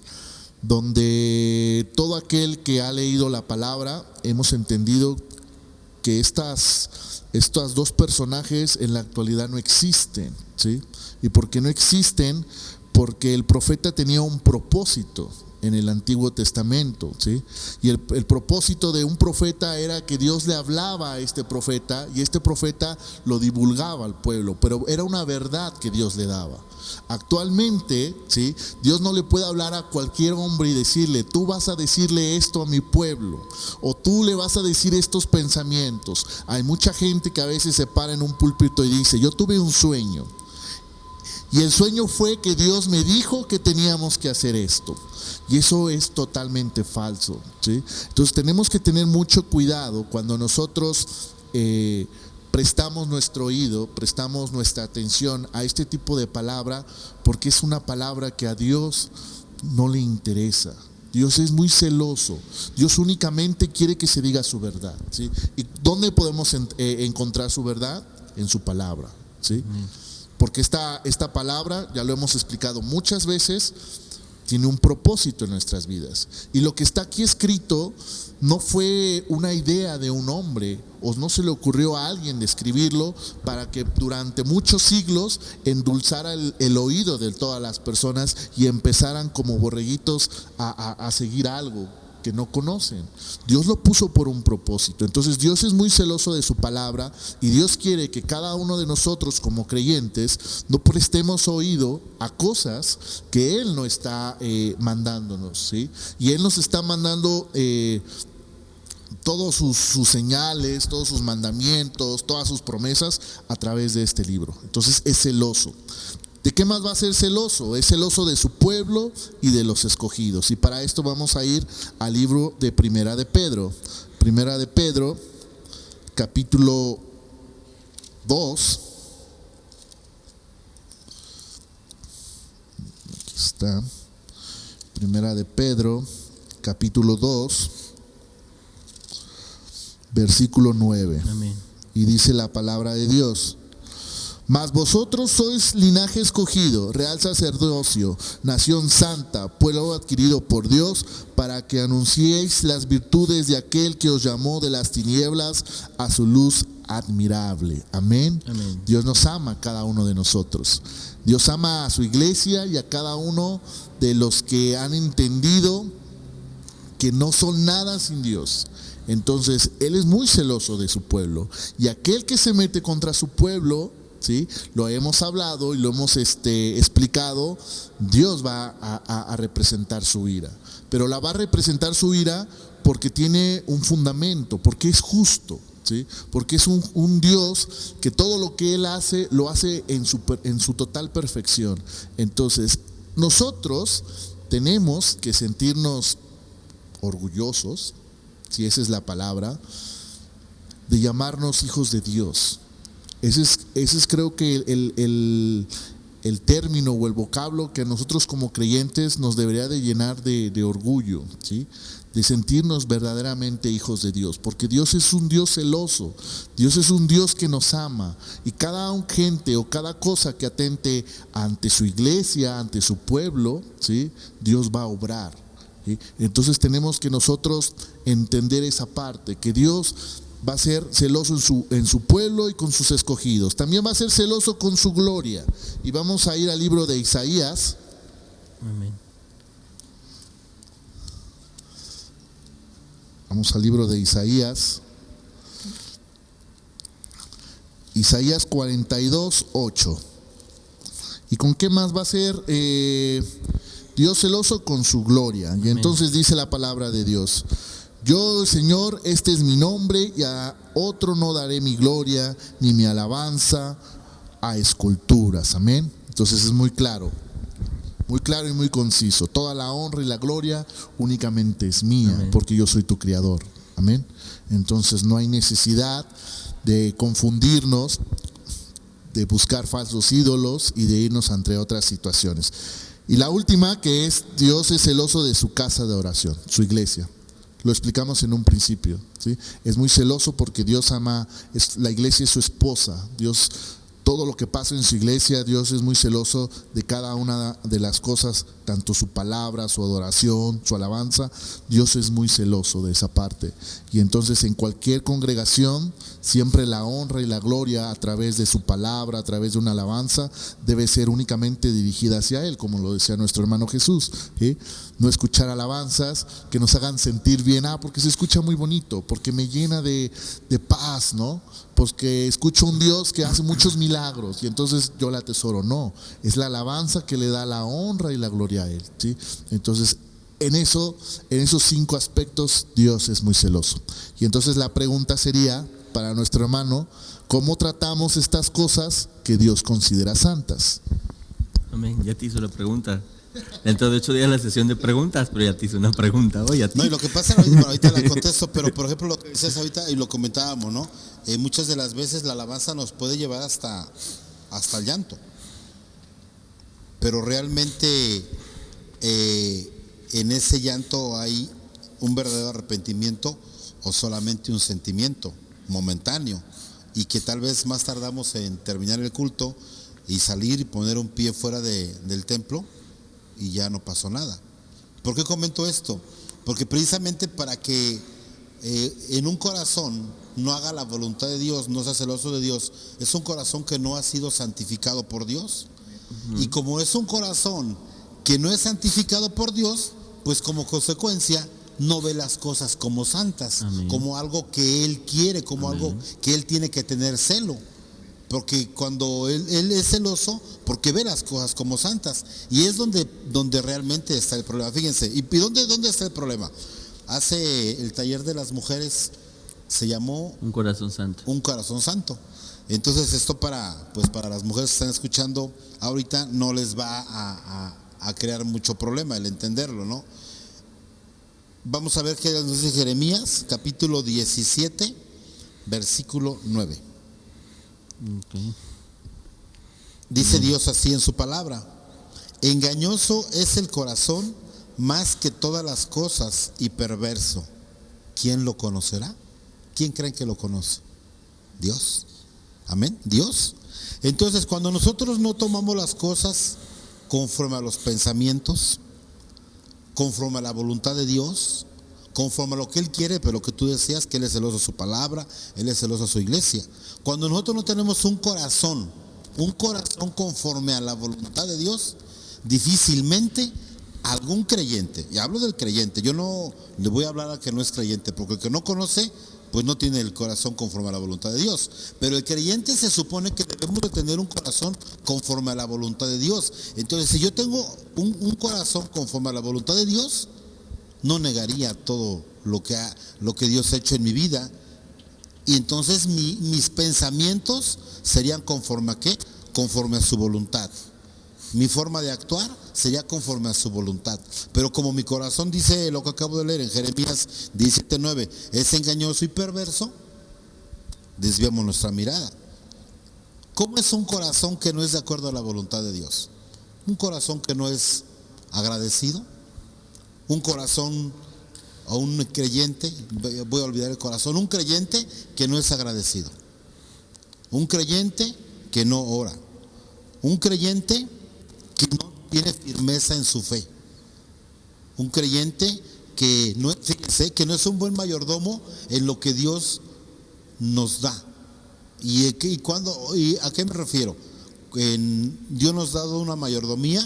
Speaker 2: Donde todo aquel que ha leído la palabra, hemos entendido que estos dos personajes en la actualidad no existen, ¿sí? ¿Y por qué no existen? Porque el profeta tenía un propósito, en el Antiguo Testamento, ¿sí? Y el propósito de un profeta era que Dios le hablaba a este profeta y este profeta lo divulgaba al pueblo, pero era una verdad que Dios le daba. Actualmente, ¿sí?, Dios no le puede hablar a cualquier hombre y decirle: tú vas a decirle esto a mi pueblo, o tú le vas a decir estos pensamientos. Hay mucha gente que a veces se para en un púlpito y dice: yo tuve un sueño, y el sueño fue que Dios me dijo que teníamos que hacer esto. Y eso es totalmente falso, ¿sí? Entonces tenemos que tener mucho cuidado cuando nosotros prestamos nuestro oído, prestamos nuestra atención a este tipo de palabra, porque es una palabra que a Dios no le interesa. Dios es muy celoso. Dios únicamente quiere que se diga su verdad, ¿sí? ¿Y dónde podemos encontrar su verdad? En su palabra, ¿sí? Porque esta palabra, ya lo hemos explicado muchas veces, tiene un propósito en nuestras vidas. Y lo que está aquí escrito no fue una idea de un hombre, o no se le ocurrió a alguien de escribirlo para que durante muchos siglos endulzara el oído de todas las personas y empezaran como borreguitos a seguir algo que no conocen. Dios lo puso por un propósito. Entonces Dios es muy celoso de su palabra, y Dios quiere que cada uno de nosotros como creyentes no prestemos oído a cosas que Él no está mandándonos, ¿sí? Y Él nos está mandando todos sus señales, todos sus mandamientos, todas sus promesas a través de este libro. Entonces es celoso. ¿De qué más va a ser celoso? Es celoso de su pueblo y de los escogidos. Y para esto vamos a ir al libro de Primera de Pedro. Primera de Pedro, capítulo 2. Aquí está. Primera de Pedro, capítulo 2, versículo 9.
Speaker 1: Amén.
Speaker 2: Y dice la palabra de Dios: mas vosotros sois linaje escogido, real sacerdocio, nación santa, pueblo adquirido por Dios, para que anunciéis las virtudes de aquel que os llamó de las tinieblas a su luz admirable. Amén.
Speaker 1: Amén.
Speaker 2: Dios nos ama a cada uno de nosotros. Dios ama a su iglesia y a cada uno de los que han entendido que no son nada sin Dios. Entonces Él es muy celoso de su pueblo, y aquel que se mete contra su pueblo, ¿sí?, lo hemos hablado y lo hemos explicado, Dios va a representar su ira. Pero la va a representar su ira porque tiene un fundamento, porque es justo, ¿sí? Porque es un Dios que todo lo que Él hace, lo hace en su total perfección. Entonces nosotros tenemos que sentirnos orgullosos, si esa es la palabra, de llamarnos hijos de Dios. Ese es creo que el término o el vocablo que a nosotros como creyentes nos debería de llenar de orgullo, ¿sí? De sentirnos verdaderamente hijos de Dios, porque Dios es un Dios celoso. Dios es un Dios que nos ama, y cada gente o cada cosa que atente ante su iglesia, ante su pueblo, ¿sí?, Dios va a obrar, ¿sí? Entonces tenemos que nosotros entender esa parte, que Dios va a ser celoso en su pueblo y con sus escogidos. También va a ser celoso con su gloria. Y vamos a ir al libro de Isaías.
Speaker 1: Amén.
Speaker 2: Vamos al libro de Isaías. Isaías 42:8. ¿Y con qué más va a ser Dios celoso? Con su gloria. Y entonces dice la palabra de Dios: yo, el Señor, este es mi nombre, y a otro no daré mi gloria ni mi alabanza a esculturas. Amén. Entonces es muy claro y muy conciso. Toda la honra y la gloria únicamente es mía. Amén. Porque yo soy tu creador. Amén. Entonces no hay necesidad de confundirnos, de buscar falsos ídolos y de irnos entre otras situaciones. Y la última, que es: Dios es celoso de su casa de oración, su iglesia. Lo explicamos en un principio, ¿sí? Es muy celoso porque Dios ama, la iglesia es su esposa. Dios, todo lo que pasa en su iglesia, Dios es muy celoso de cada una de las cosas, tanto su palabra, su adoración, su alabanza. Dios es muy celoso de esa parte. Y entonces en cualquier congregación Siempre la honra y la gloria a través de su palabra, a través de una alabanza, debe ser únicamente dirigida hacia Él, como lo decía nuestro hermano Jesús, ¿sí? No escuchar alabanzas que nos hagan sentir bien, porque se escucha muy bonito, porque me llena de paz, ¿no? Porque escucho un Dios que hace muchos milagros y entonces yo la atesoro. No, es la alabanza que le da la honra y la gloria a Él, ¿sí? Entonces, en esos 5 aspectos, Dios es muy celoso. Y entonces la pregunta sería para nuestro hermano: ¿cómo tratamos estas cosas que Dios considera santas?
Speaker 1: Amén. Ya te hizo la pregunta. Dentro de 8 días la sesión de preguntas, pero ya te hizo una pregunta hoy a ti.
Speaker 3: No, y lo que pasa, bueno, ahorita la contesto, pero por ejemplo lo que dices ahorita y lo comentábamos, ¿no? Muchas de las veces la alabanza nos puede llevar hasta el llanto. Pero realmente en ese llanto hay un verdadero arrepentimiento o solamente un sentimiento momentáneo, y que tal vez más tardamos en terminar el culto y salir y poner un pie fuera del templo y ya no pasó nada. ¿Por qué comento esto? Porque precisamente para que en un corazón no haga la voluntad de Dios, no sea celoso de Dios, es un corazón que no ha sido santificado por Dios. Y como es un corazón que no es santificado por Dios, pues como consecuencia no ve las cosas como santas. Amén. Como algo que Él quiere, como Amén. Algo que Él tiene que tener celo. Porque cuando él es celoso, porque ve las cosas como santas. Y es donde realmente está el problema. Fíjense, ¿y dónde está el problema? Hace el taller de las mujeres, se llamó
Speaker 1: Un Corazón Santo.
Speaker 3: Un Corazón Santo. Entonces esto para las mujeres que están escuchando ahorita no les va a crear mucho problema el entenderlo, ¿no? Vamos a ver qué nos dice Jeremías, capítulo 17, versículo 9.
Speaker 1: Okay.
Speaker 3: Dice Dios así en su palabra: engañoso es el corazón más que todas las cosas y perverso. ¿Quién lo conocerá? ¿Quién creen que lo conoce? Dios. Amén. Dios. Entonces, cuando nosotros no tomamos las cosas conforme a los pensamientos, conforme a la voluntad de Dios, conforme a lo que Él quiere, pero lo que tú decías, que Él es celoso de su palabra, Él es celoso de su iglesia. Cuando nosotros no tenemos un corazón conforme a la voluntad de Dios, difícilmente algún creyente, y hablo del creyente, yo no le voy a hablar al que no es creyente, porque el que no conoce, pues no tiene el corazón conforme a la voluntad de Dios. Pero el creyente se supone que debemos de tener un corazón conforme a la voluntad de Dios. Entonces, si yo tengo un corazón conforme a la voluntad de Dios, no negaría todo lo que Dios ha hecho en mi vida. Y entonces mis pensamientos serían conforme a ¿qué? Conforme a su voluntad. Mi forma de actuar sería conforme a su voluntad. Pero como mi corazón, dice lo que acabo de leer en Jeremías 17:9, es engañoso y perverso, desviamos nuestra mirada. ¿Cómo es un corazón que no es de acuerdo a la voluntad de Dios? Un corazón que no es agradecido, un corazón a un creyente, voy a olvidar el corazón, un creyente que no es agradecido, un creyente que no ora, un creyente que no tiene firmeza en su fe, un creyente que no, fíjense, que no es un buen mayordomo en lo que Dios nos da. ¿Y a qué me refiero? Dios nos ha dado una mayordomía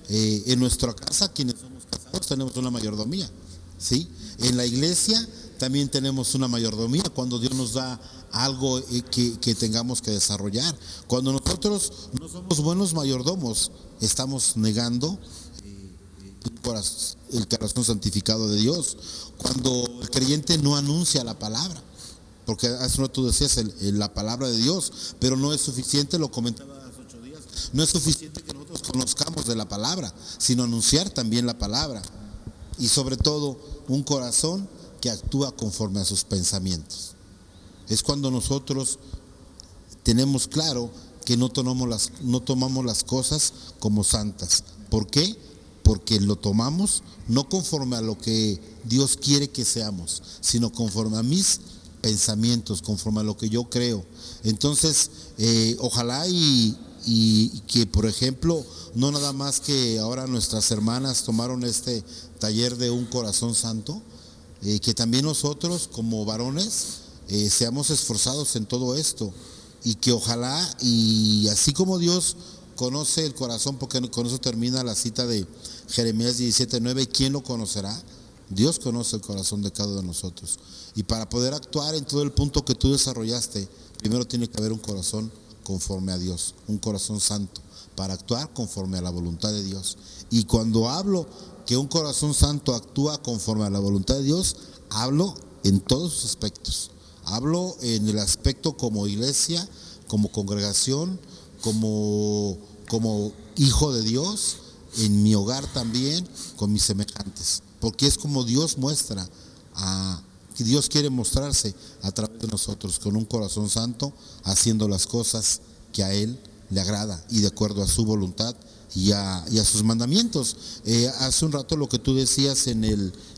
Speaker 3: en nuestra casa, quienes somos casados tenemos una mayordomía, ¿sí? En la iglesia también tenemos una mayordomía cuando Dios nos da algo que tengamos que desarrollar. Cuando nosotros no somos buenos mayordomos, estamos negando el corazón santificado de Dios. Cuando el creyente no anuncia la palabra, porque hace rato tú decías la palabra de Dios, pero no es suficiente, lo comentaba hace 8 días, no es suficiente que nosotros conozcamos de la palabra, sino anunciar también la palabra. Y sobre todo, un corazón que actúa conforme a sus pensamientos. Es cuando nosotros tenemos claro que no tomamos las cosas como santas. ¿Por qué? Porque lo tomamos no conforme a lo que Dios quiere que seamos, sino conforme a mis pensamientos, conforme a lo que yo creo. Entonces, ojalá y que, por ejemplo, no nada más que ahora nuestras hermanas tomaron este taller de un corazón santo, que también nosotros como varones seamos esforzados en todo esto y que ojalá, y así como Dios conoce el corazón, porque con eso termina la cita de Jeremías 17:9, ¿y quién lo conocerá? Dios conoce el corazón de cada uno de nosotros, y para poder actuar en todo el punto que tú desarrollaste, primero tiene que haber un corazón conforme a Dios, un corazón santo, para actuar conforme a la voluntad de Dios. Y cuando hablo que un corazón santo actúa conforme a la voluntad de Dios, hablo en todos sus aspectos. Hablo en el aspecto como iglesia, como congregación, como hijo de Dios, en mi hogar también, con mis semejantes. Porque es como Dios muestra, que Dios quiere mostrarse a través de nosotros, con un corazón santo, haciendo las cosas que a Él le agrada y de acuerdo a su voluntad y a sus mandamientos. Hace un rato lo que tú decías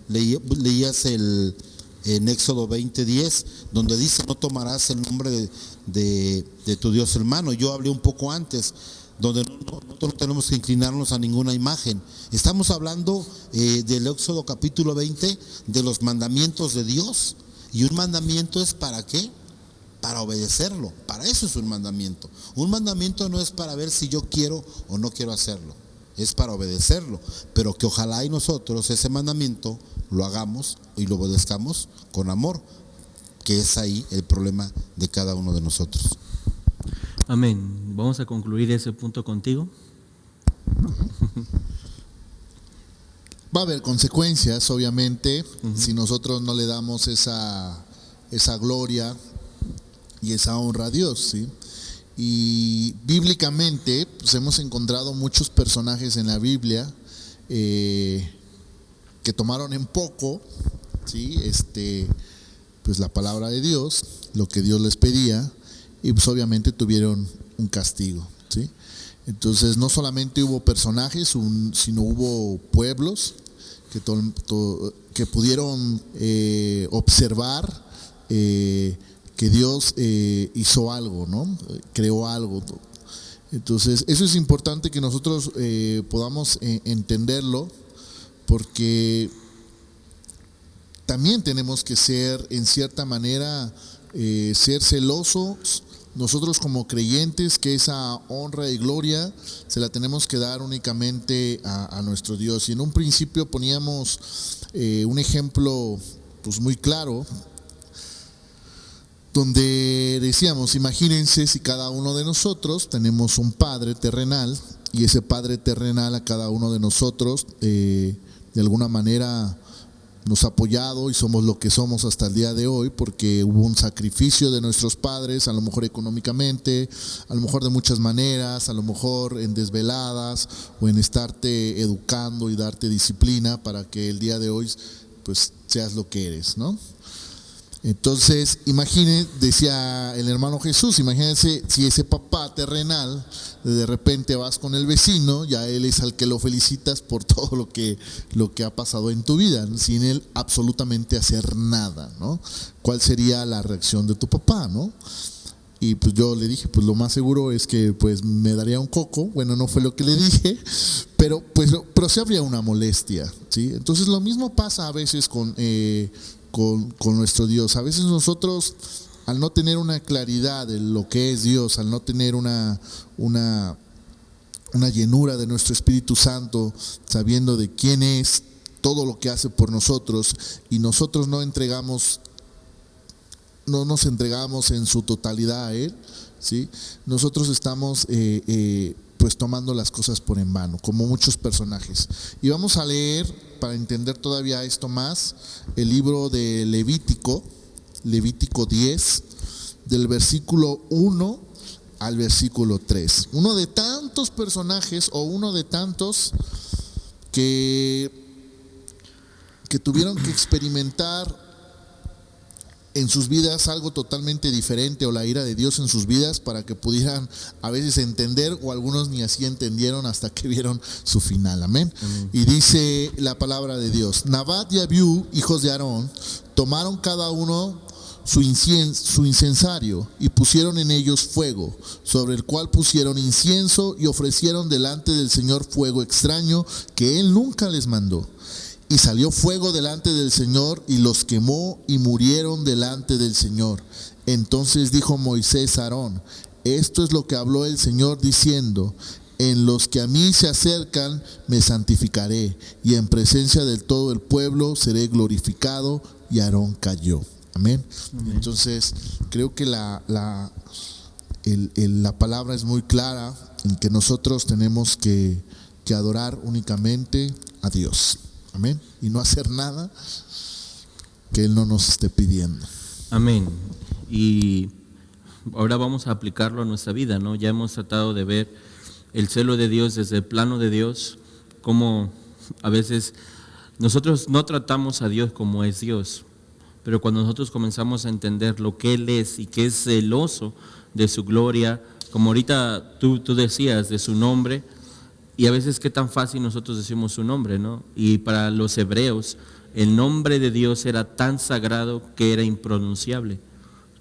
Speaker 3: leías en Éxodo 20:10, donde dice: no tomarás el nombre de tu Dios hermano. Yo hablé un poco antes, donde no tenemos que inclinarnos a ninguna imagen. Estamos hablando del Éxodo capítulo 20, de los mandamientos de Dios. Y un mandamiento es ¿para qué? Para obedecerlo. Para eso es un mandamiento. Un mandamiento no es para ver si yo quiero o no quiero hacerlo, es para obedecerlo. Pero que ojalá y nosotros ese mandamiento lo hagamos y lo obedezcamos con amor, que es ahí el problema de cada uno de nosotros.
Speaker 1: Amén. Vamos a concluir ese punto contigo.
Speaker 2: Va a haber consecuencias, obviamente, si nosotros no le damos esa gloria y esa honra a Dios, ¿sí? Y bíblicamente, pues hemos encontrado muchos personajes en la Biblia que tomaron en poco, ¿sí? Pues la palabra de Dios, lo que Dios les pedía, y pues obviamente tuvieron un castigo, ¿sí? Entonces no solamente hubo personajes, sino hubo pueblos que pudieron observar que Dios hizo algo, ¿no? Creó algo. Entonces eso es importante que nosotros podamos entenderlo, porque también tenemos que ser, en cierta manera, ser celosos nosotros como creyentes, que esa honra y gloria se la tenemos que dar únicamente a nuestro Dios. Y en un principio poníamos un ejemplo pues muy claro, donde decíamos: imagínense si cada uno de nosotros tenemos un padre terrenal, y ese padre terrenal a cada uno de nosotros de alguna manera nos ha apoyado y somos lo que somos hasta el día de hoy, porque hubo un sacrificio de nuestros padres, a lo mejor económicamente, a lo mejor de muchas maneras, a lo mejor en desveladas o en estarte educando y darte disciplina para que el día de hoy pues seas lo que eres, ¿no? Entonces, decía el hermano Jesús, imagínense si ese papá terrenal, de repente vas con el vecino, ya él es al que lo felicitas por todo lo que ha pasado en tu vida, sin él absolutamente hacer nada, ¿no? ¿Cuál sería la reacción de tu papá, no? Y pues yo le dije, pues lo más seguro es que pues me daría un coco. Bueno, no fue lo que le dije, pero sí habría una molestia, ¿sí? Entonces lo mismo pasa a veces con nuestro Dios. A veces nosotros, al no tener una claridad de lo que es Dios, al no tener una llenura de nuestro Espíritu Santo, sabiendo de quién es, todo lo que hace por nosotros, y nosotros no nos entregamos en su totalidad a Él, ¿sí? Nosotros estamos pues tomando las cosas por en vano, como muchos personajes. Y vamos a leer, para entender todavía esto más, el libro de Levítico 10, del versículo 1 al versículo 3. Uno de tantos personajes, o uno de tantos que tuvieron que experimentar en sus vidas algo totalmente diferente, o la ira de Dios en sus vidas, para que pudieran a veces entender, o algunos ni así entendieron hasta que vieron su final. Amén. Y dice la palabra de Dios: Nabat y Abiú, hijos de Aarón, tomaron cada uno su incensario y pusieron en ellos fuego, sobre el cual pusieron incienso, y ofrecieron delante del Señor fuego extraño que Él nunca les mandó. Y salió fuego delante del Señor y los quemó y murieron delante del Señor. Entonces dijo Moisés a Aarón: esto es lo que habló el Señor diciendo: en los que a mí se acercan me santificaré, y en presencia de todo el pueblo seré glorificado. Y Aarón cayó. Amén. Entonces creo que la palabra es muy clara en que nosotros tenemos que adorar únicamente a Dios. Amén. Y no hacer nada que Él no nos esté pidiendo.
Speaker 1: Amén. Y ahora vamos a aplicarlo a nuestra vida, ¿no? Ya hemos tratado de ver el celo de Dios desde el plano de Dios, como a veces nosotros no tratamos a Dios como es Dios, pero cuando nosotros comenzamos a entender lo que Él es y que es celoso de su gloria, como ahorita tú decías, de su nombre, y a veces qué tan fácil nosotros decimos su nombre, ¿no? Y para los hebreos, el nombre de Dios era tan sagrado que era impronunciable.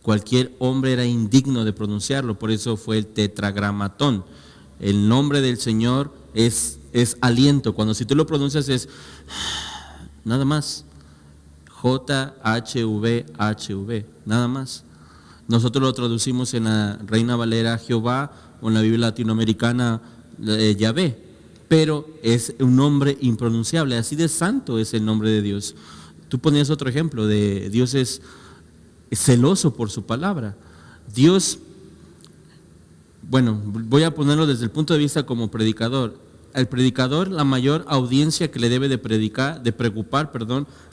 Speaker 1: Cualquier hombre era indigno de pronunciarlo, por eso fue el tetragramatón. El nombre del Señor es aliento. Cuando si tú lo pronuncias es nada más. JHVHV, nada más. Nosotros lo traducimos en la Reina Valera Jehová, o en la Biblia latinoamericana Yahvé, pero es un nombre impronunciable. Así de santo es el nombre de Dios. Tú ponías otro ejemplo de Dios es celoso por su palabra. Dios, bueno, voy a ponerlo desde el punto de vista como predicador. Al predicador, la mayor audiencia que le debe de preocupar,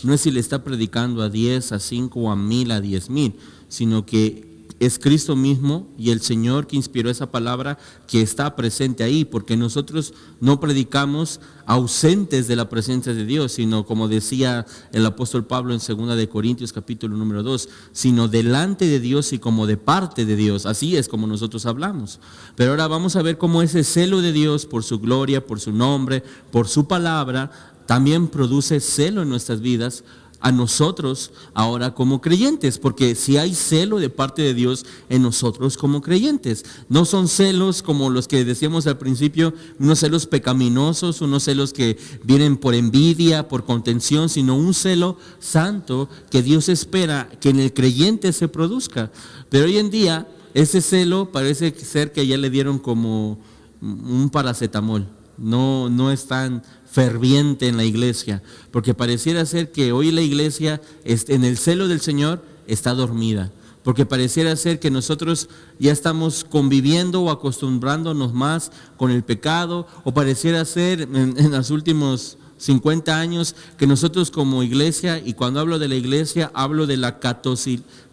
Speaker 1: no es si le está predicando a 10, a 5, a 1000, a 10,000, sino que es Cristo mismo y el Señor que inspiró esa palabra que está presente ahí, porque nosotros no predicamos ausentes de la presencia de Dios, sino como decía el apóstol Pablo en 2 de Corintios capítulo número 2, sino delante de Dios y como de parte de Dios. Así es como nosotros hablamos. Pero ahora vamos a ver cómo ese celo de Dios por su gloria, por su nombre, por su palabra, también produce celo en nuestras vidas, a nosotros ahora como creyentes, porque si hay celo de parte de Dios en nosotros como creyentes, no son celos como los que decíamos al principio, unos celos pecaminosos, unos celos que vienen por envidia, por contención, sino un celo santo que Dios espera que en el creyente se produzca. Pero hoy en día ese celo parece ser que ya le dieron como un paracetamol, no es tan ferviente en la iglesia, porque pareciera ser que hoy la iglesia en el celo del Señor está dormida, porque pareciera ser que nosotros ya estamos conviviendo o acostumbrándonos más con el pecado, o pareciera ser en los últimos 50 años que nosotros como iglesia, y cuando hablo de la iglesia hablo de la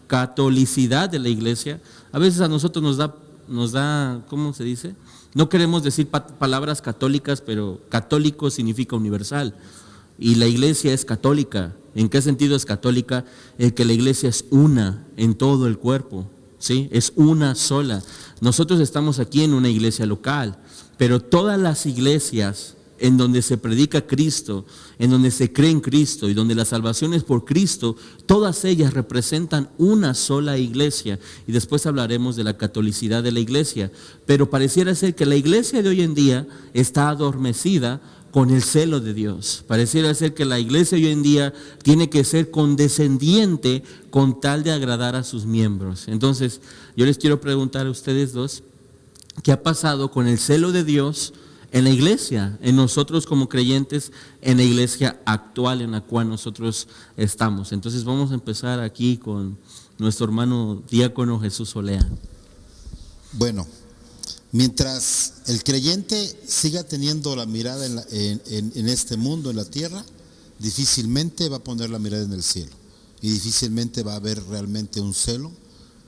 Speaker 1: catolicidad de la iglesia, a veces a nosotros nos da, ¿cómo se dice? No queremos decir palabras católicas, pero católico significa universal. Y la iglesia es católica. ¿En qué sentido es católica? El que la iglesia es una en todo el cuerpo, ¿sí? Es una sola. Nosotros estamos aquí en una iglesia local, pero todas las iglesias en donde se predica Cristo, en donde se cree en Cristo y donde la salvación es por Cristo, todas ellas representan una sola iglesia. Y después hablaremos de la catolicidad de la iglesia. Pero pareciera ser que la iglesia de hoy en día está adormecida con el celo de Dios. Pareciera ser que la iglesia de hoy en día tiene que ser condescendiente con tal de agradar a sus miembros. Entonces, yo les quiero preguntar a ustedes dos, ¿qué ha pasado con el celo de Dios en la iglesia, en nosotros como creyentes, en la iglesia actual en la cual nosotros estamos? Entonces vamos a empezar aquí con nuestro hermano diácono Jesús Olea.
Speaker 3: Bueno, mientras el creyente siga teniendo la mirada en este mundo, en la tierra, difícilmente va a poner la mirada en el cielo, y difícilmente va a haber realmente un celo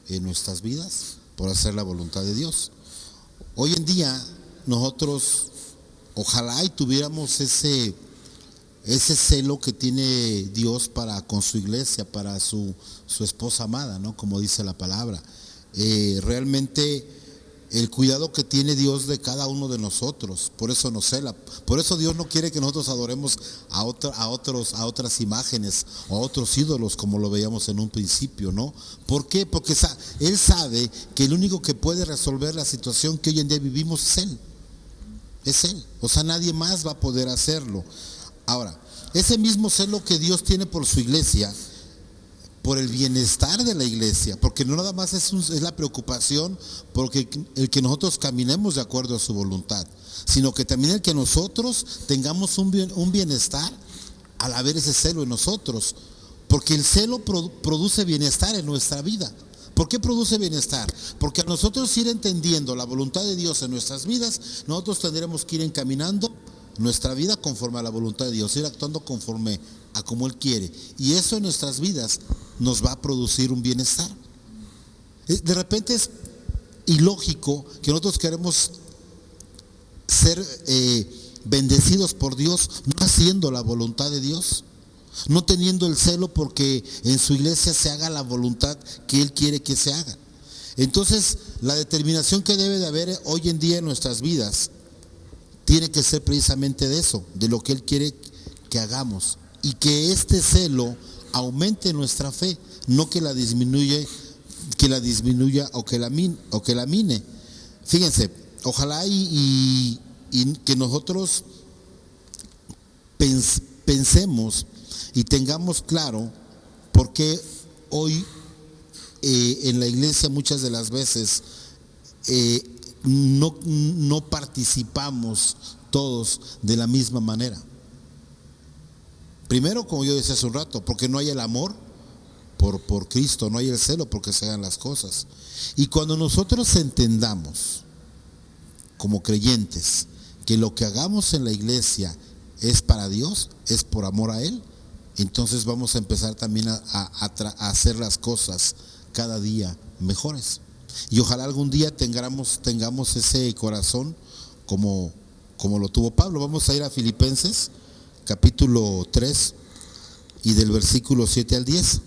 Speaker 3: en nuestras vidas por hacer la voluntad de Dios. Hoy en día nosotros ojalá y tuviéramos ese celo que tiene Dios con su iglesia, para su esposa amada, ¿no? Como dice la palabra. Realmente el cuidado que tiene Dios de cada uno de nosotros, por eso nos cela. Por eso Dios no quiere que nosotros adoremos a otras imágenes o a otros ídolos, como lo veíamos en un principio, ¿no? ¿Por qué? Porque Él sabe que el único que puede resolver la situación que hoy en día vivimos es Él. Es Él, o sea, nadie más va a poder hacerlo. Ahora, ese mismo celo que Dios tiene por su iglesia, por el bienestar de la iglesia, porque no nada más es la preocupación porque el que nosotros caminemos de acuerdo a su voluntad, sino que también el que nosotros tengamos un bienestar al haber ese celo en nosotros, porque el celo produce bienestar en nuestra vida. ¿Por qué produce bienestar? Porque a nosotros ir entendiendo la voluntad de Dios en nuestras vidas, nosotros tendremos que ir encaminando nuestra vida conforme a la voluntad de Dios, ir actuando conforme a como Él quiere, y eso en nuestras vidas nos va a producir un bienestar. De repente es ilógico que nosotros queremos ser bendecidos por Dios no haciendo la voluntad de Dios, no teniendo el celo porque en su iglesia se haga la voluntad que Él quiere que se haga. Entonces, la determinación que debe de haber hoy en día en nuestras vidas tiene que ser precisamente de eso, de lo que Él quiere que hagamos, y que este celo aumente nuestra fe, no que la disminuya o que la mine. Fíjense, ojalá y que nosotros pensemos y tengamos claro por qué hoy en la iglesia muchas de las veces no participamos todos de la misma manera. Primero, como yo decía hace un rato, porque no hay el amor por Cristo, no hay el celo porque se hagan las cosas. Y cuando nosotros entendamos como creyentes que lo que hagamos en la iglesia es para Dios, es por amor a Él, entonces vamos a empezar también a hacer las cosas cada día mejores. Y ojalá algún día tengamos ese corazón como lo tuvo Pablo. Vamos a ir a Filipenses capítulo 3 y del versículo 7 al 10.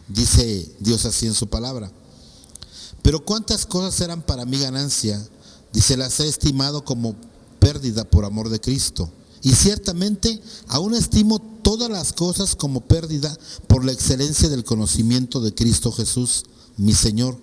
Speaker 3: Dice Dios así en su palabra: pero cuántas cosas eran para mí ganancia, dice, las he estimado como pérdida por amor de Cristo. Y ciertamente aún estimo todas las cosas como pérdida por la excelencia del conocimiento de Cristo Jesús, mi Señor,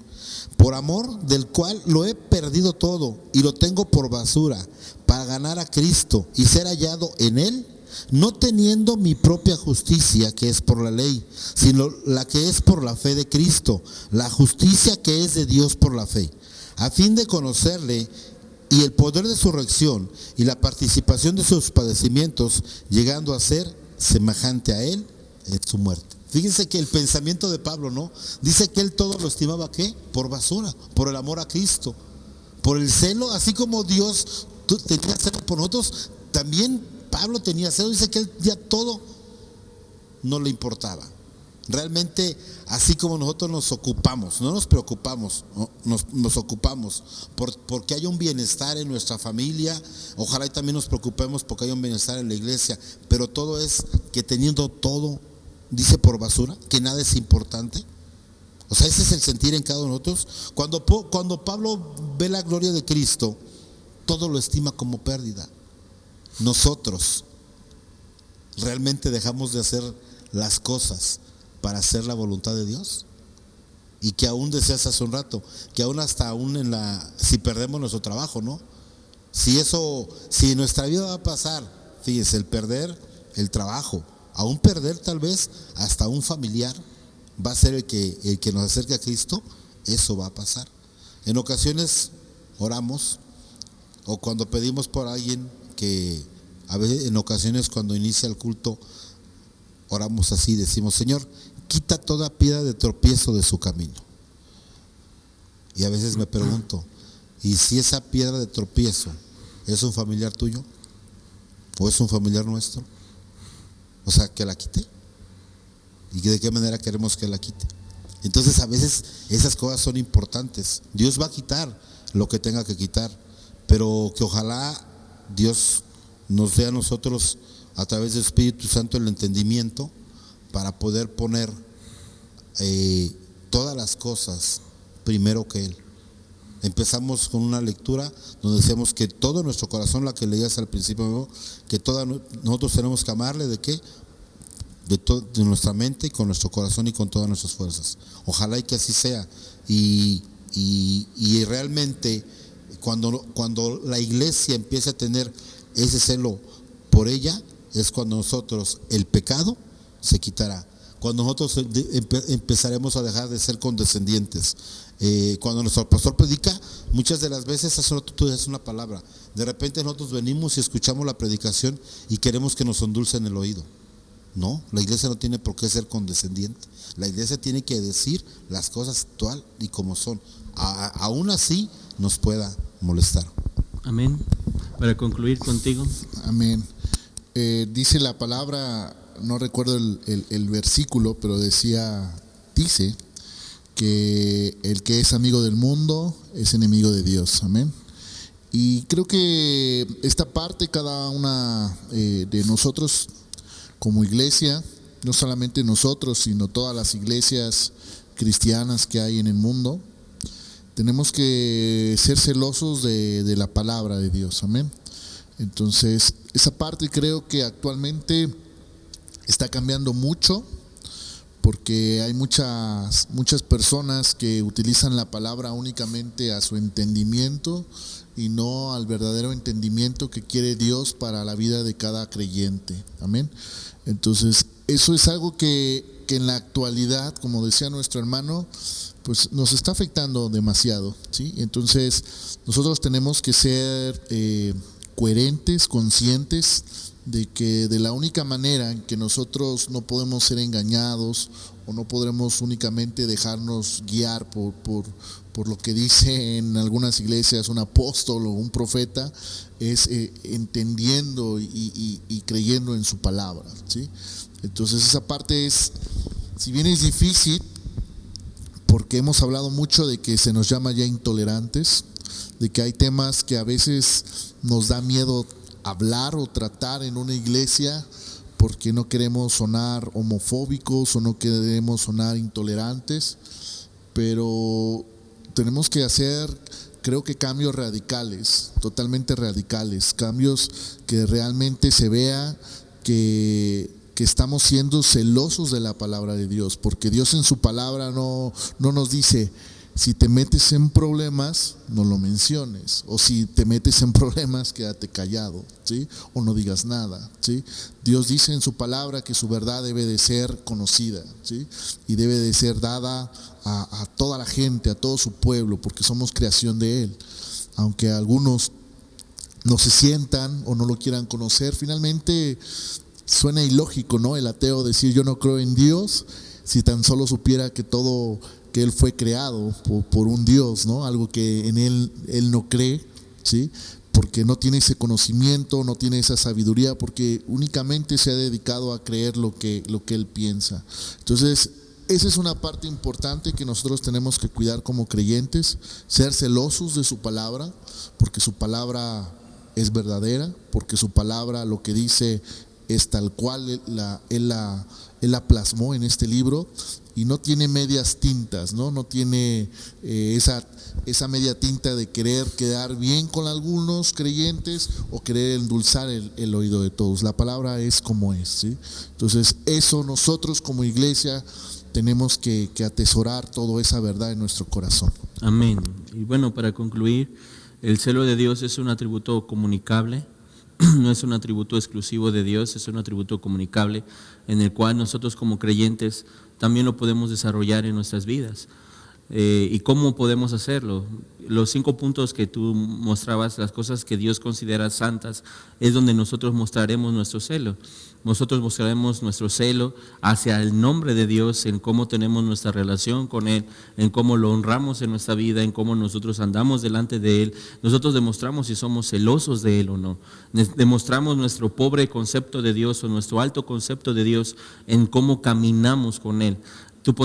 Speaker 3: por amor del cual lo he perdido todo y lo tengo por basura, para ganar a Cristo y ser hallado en Él, no teniendo mi propia justicia que es por la ley, sino la que es por la fe de Cristo, la justicia que es de Dios por la fe, a fin de conocerle y el poder de su resurrección y la participación de sus padecimientos, llegando a ser semejante a Él en su muerte. Fíjense que el pensamiento de Pablo, ¿no? Dice que él todo lo estimaba, ¿qué? Por basura, por el amor a Cristo, por el celo, así como Dios tenía celo por nosotros, también Pablo tenía celo. Dice que él ya todo no le importaba. Realmente, así como nosotros nos ocupamos, no nos preocupamos, nos ocupamos porque haya un bienestar en nuestra familia, ojalá y también nos preocupemos porque haya un bienestar en la iglesia, pero todo es que teniendo todo, dice, por basura, que nada es importante. O sea, ese es el sentir en cada uno de nosotros. Cuando Pablo ve la gloria de Cristo, todo lo estima como pérdida. Nosotros realmente dejamos de hacer las cosas para hacer la voluntad de Dios. Y que aún decías hace un rato, que si perdemos nuestro trabajo, ¿no? Si nuestra vida va a pasar, fíjese, el perder el trabajo, aún perder tal vez hasta un familiar, va a ser el que nos acerque a Cristo, eso va a pasar. En ocasiones oramos, o cuando pedimos por alguien, que a veces en ocasiones cuando inicia el culto, oramos así, decimos: Señor, quita toda piedra de tropiezo de su camino. Y a veces me pregunto, ¿y si esa piedra de tropiezo es un familiar tuyo? ¿O es un familiar nuestro? O sea, que la quite. ¿Y de qué manera queremos que la quite? Entonces a veces esas cosas son importantes. Dios va a quitar lo que tenga que quitar, pero que ojalá Dios nos dé a nosotros a través del Espíritu Santo el entendimiento para poder poner todas las cosas primero que Él. Empezamos con una lectura donde decíamos que todo nuestro corazón, la que leías al principio, que nosotros tenemos que amarle, ¿de qué? De nuestra mente y con nuestro corazón y con todas nuestras fuerzas. Ojalá y que así sea. Y realmente cuando la iglesia empiece a tener ese celo por ella, es cuando nosotros, el pecado se quitará. Cuando nosotros empezaremos a dejar de ser condescendientes. Cuando nuestro pastor predica, muchas de las veces, hace rato tú dices una palabra, de repente nosotros venimos y escuchamos la predicación y queremos que nos endulcen el oído. No, la iglesia no tiene por qué ser condescendiente. La iglesia tiene que decir las cosas tal y como son, aún así nos pueda molestar.
Speaker 1: Amén. Para concluir contigo.
Speaker 2: Amén. Dice la palabra, no recuerdo el versículo, pero dice que el que es amigo del mundo es enemigo de Dios. Amén. Y creo que esta parte, cada una de nosotros como iglesia, no solamente nosotros, sino todas las iglesias cristianas que hay en el mundo, tenemos que ser celosos de la palabra de Dios. Amén. Entonces, esa parte creo que actualmente está cambiando mucho, porque hay muchas personas que utilizan la palabra únicamente a su entendimiento y no al verdadero entendimiento que quiere Dios para la vida de cada creyente. Amén. Entonces, eso es algo que en la actualidad, como decía nuestro hermano, pues nos está afectando demasiado, ¿sí? Entonces, nosotros tenemos que ser coherentes, conscientes de que de la única manera en que nosotros no podemos ser engañados o no podremos únicamente dejarnos guiar por lo que dice en algunas iglesias un apóstol o un profeta, es entendiendo y creyendo en su palabra, ¿sí? Entonces esa parte es, si bien es difícil, porque hemos hablado mucho de que se nos llama ya intolerantes, de que hay temas que a veces nos da miedo hablar o tratar en una iglesia porque no queremos sonar homofóbicos o no queremos sonar intolerantes, pero tenemos que hacer, creo que cambios radicales, totalmente radicales, cambios que realmente se vea que estamos siendo celosos de la palabra de Dios, porque Dios en su palabra no nos dice: si te metes en problemas, no lo menciones, o si te metes en problemas, quédate callado, ¿sí? O no digas nada, ¿sí? Dios dice en su palabra que su verdad debe de ser conocida, ¿sí? Y debe de ser dada a toda la gente, a todo su pueblo, porque somos creación de Él. Aunque algunos no se sientan o no lo quieran conocer, finalmente suena ilógico, ¿no? El ateo decir: yo no creo en Dios, si tan solo supiera que Él fue creado por un Dios, ¿no? Algo que en Él no cree, ¿sí? Porque no tiene ese conocimiento, no tiene esa sabiduría, porque únicamente se ha dedicado a creer lo que Él piensa. Entonces, esa es una parte importante que nosotros tenemos que cuidar como creyentes, ser celosos de su palabra, porque su palabra es verdadera, porque su palabra, lo que dice, es tal cual Él la plasmó en este libro, y no tiene medias tintas, no tiene esa media tinta de querer quedar bien con algunos creyentes o querer endulzar el oído de todos. La palabra es como es, ¿sí? Entonces, eso nosotros como iglesia tenemos que atesorar toda esa verdad en nuestro corazón.
Speaker 1: Amén. Y bueno, para concluir, el celo de Dios es un atributo comunicable. No es un atributo exclusivo de Dios, es un atributo comunicable en el cual nosotros como creyentes también lo podemos desarrollar en nuestras vidas. ¿Y cómo podemos hacerlo? Los 5 puntos que tú mostrabas, las cosas que Dios considera santas, es donde nosotros mostraremos nuestro celo. Nosotros mostraremos nuestro celo hacia el nombre de Dios, en cómo tenemos nuestra relación con Él, en cómo lo honramos en nuestra vida, en cómo nosotros andamos delante de Él. Nosotros demostramos si somos celosos de Él o no. Demostramos nuestro pobre concepto de Dios o nuestro alto concepto de Dios en cómo caminamos con Él. Tú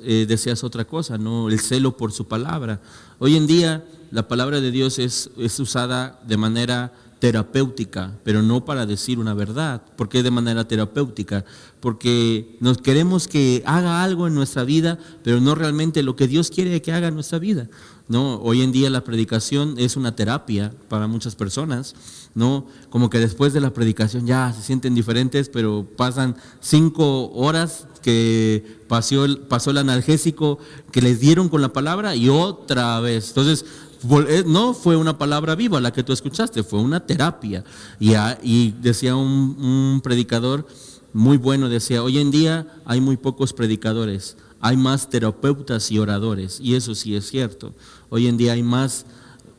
Speaker 1: decías otra cosa, ¿no? El celo por su palabra. Hoy en día la palabra de Dios es usada de manera terapéutica, pero no para decir una verdad. ¿Por qué de manera terapéutica? Porque nos queremos que haga algo en nuestra vida, pero no realmente lo que Dios quiere que haga en nuestra vida, ¿no? Hoy en día la predicación es una terapia para muchas personas, ¿no? Como que después de la predicación ya se sienten diferentes, pero pasan 5 horas que pasó el analgésico que les dieron con la palabra y otra vez. Entonces No fue una palabra viva la que tú escuchaste, fue una terapia. Y decía un predicador muy bueno, decía, hoy en día hay muy pocos predicadores, hay más terapeutas y oradores, y eso sí es cierto. Hoy en día hay más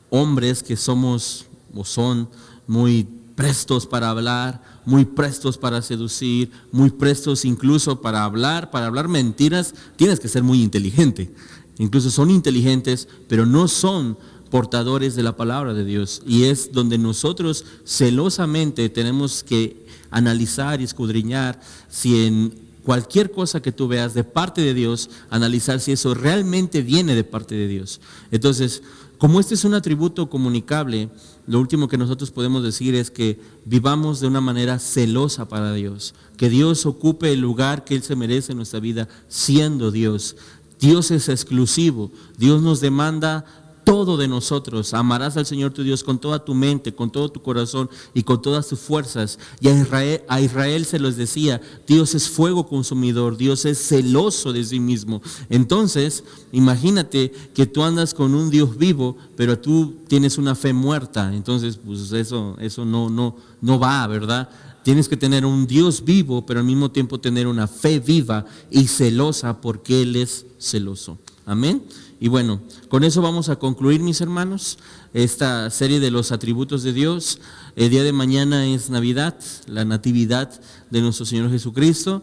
Speaker 1: hombres que somos o son muy prestos para hablar, muy prestos para seducir, muy prestos incluso para hablar mentiras. Tienes que ser muy inteligente. Incluso son inteligentes, pero no son portadores de la palabra de Dios. Y es donde nosotros celosamente tenemos que analizar y escudriñar si en cualquier cosa que tú veas de parte de Dios, analizar si eso realmente viene de parte de Dios. Entonces, como este es un atributo comunicable, lo último que nosotros podemos decir es que vivamos de una manera celosa para Dios, que Dios ocupe el lugar que Él se merece en nuestra vida siendo Dios. Dios es exclusivo, Dios nos demanda todo de nosotros. Amarás al Señor tu Dios con toda tu mente, con todo tu corazón y con todas tus fuerzas. Y a Israel se les decía, Dios es fuego consumidor, Dios es celoso de sí mismo. Entonces, imagínate que tú andas con un Dios vivo, pero tú tienes una fe muerta. Entonces, pues eso no va, ¿verdad? Tienes que tener un Dios vivo, pero al mismo tiempo tener una fe viva y celosa porque Él es celoso. Amén. Y bueno, con eso vamos a concluir, mis hermanos, esta serie de los atributos de Dios. El día de mañana es Navidad, la natividad de nuestro Señor Jesucristo.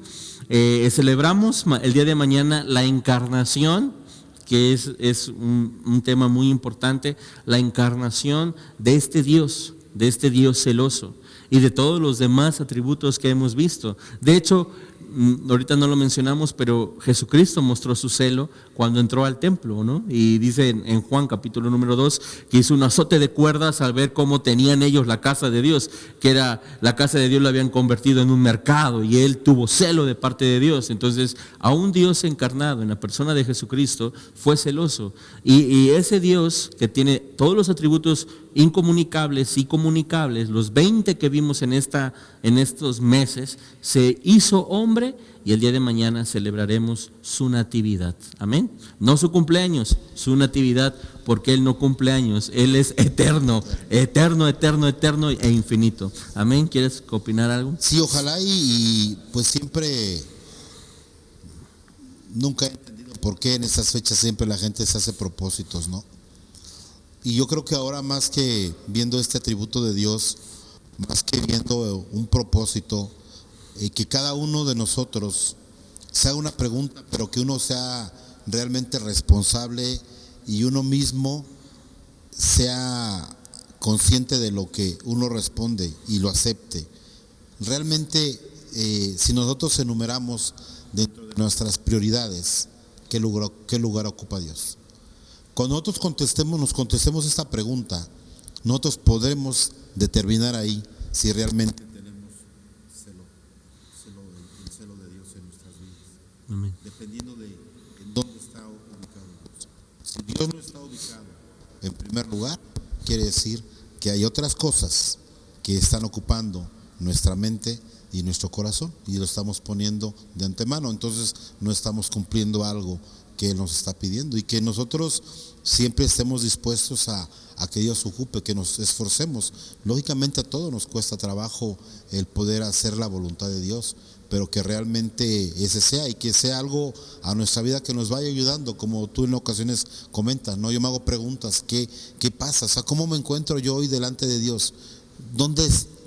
Speaker 1: Celebramos el día de mañana la encarnación, que es un tema muy importante, la encarnación de este Dios celoso y de todos los demás atributos que hemos visto. De hecho, ahorita no lo mencionamos, pero Jesucristo mostró su celo cuando entró al templo, ¿no? Y dice en Juan capítulo número 2 que hizo un azote de cuerdas al ver cómo tenían ellos la casa de Dios, que era la casa de Dios, la habían convertido en un mercado, y Él tuvo celo de parte de Dios. Entonces, a un Dios encarnado en la persona de Jesucristo fue celoso, y ese Dios que tiene todos los atributos incomunicables y comunicables, los 20 que vimos en estos meses, se hizo hombre, y el día de mañana celebraremos su natividad. Amén. No su cumpleaños, su natividad, porque Él no cumple años, Él es eterno, eterno, eterno, eterno e infinito. Amén. ¿Quieres opinar algo?
Speaker 3: Sí, ojalá y pues siempre, nunca he entendido por qué en estas fechas siempre la gente se hace propósitos, ¿no? Y yo creo que ahora, más que viendo este atributo de Dios, más que viendo un propósito, que cada uno de nosotros se haga una pregunta, pero que uno sea realmente responsable y uno mismo sea consciente de lo que uno responde y lo acepte. Realmente, si nosotros enumeramos dentro de nuestras prioridades, ¿qué lugar ocupa Dios? Cuando nosotros nos contestemos esta pregunta, nosotros podremos determinar ahí si realmente tenemos el celo de Dios en nuestras vidas.
Speaker 1: Amén.
Speaker 3: Dependiendo de en dónde está ubicado Dios. Si Dios no está ubicado en primer lugar, quiere decir que hay otras cosas que están ocupando nuestra mente y nuestro corazón, y lo estamos poniendo de antemano. Entonces no estamos cumpliendo algo que Él nos está pidiendo, y que nosotros siempre estemos dispuestos a que Dios ocupe, que nos esforcemos. Lógicamente a todos nos cuesta trabajo el poder hacer la voluntad de Dios, pero que realmente ese sea, y que sea algo a nuestra vida que nos vaya ayudando, como tú en ocasiones comentas, ¿no? Yo me hago preguntas, ¿qué pasa? O sea, ¿cómo me encuentro yo hoy delante de Dios?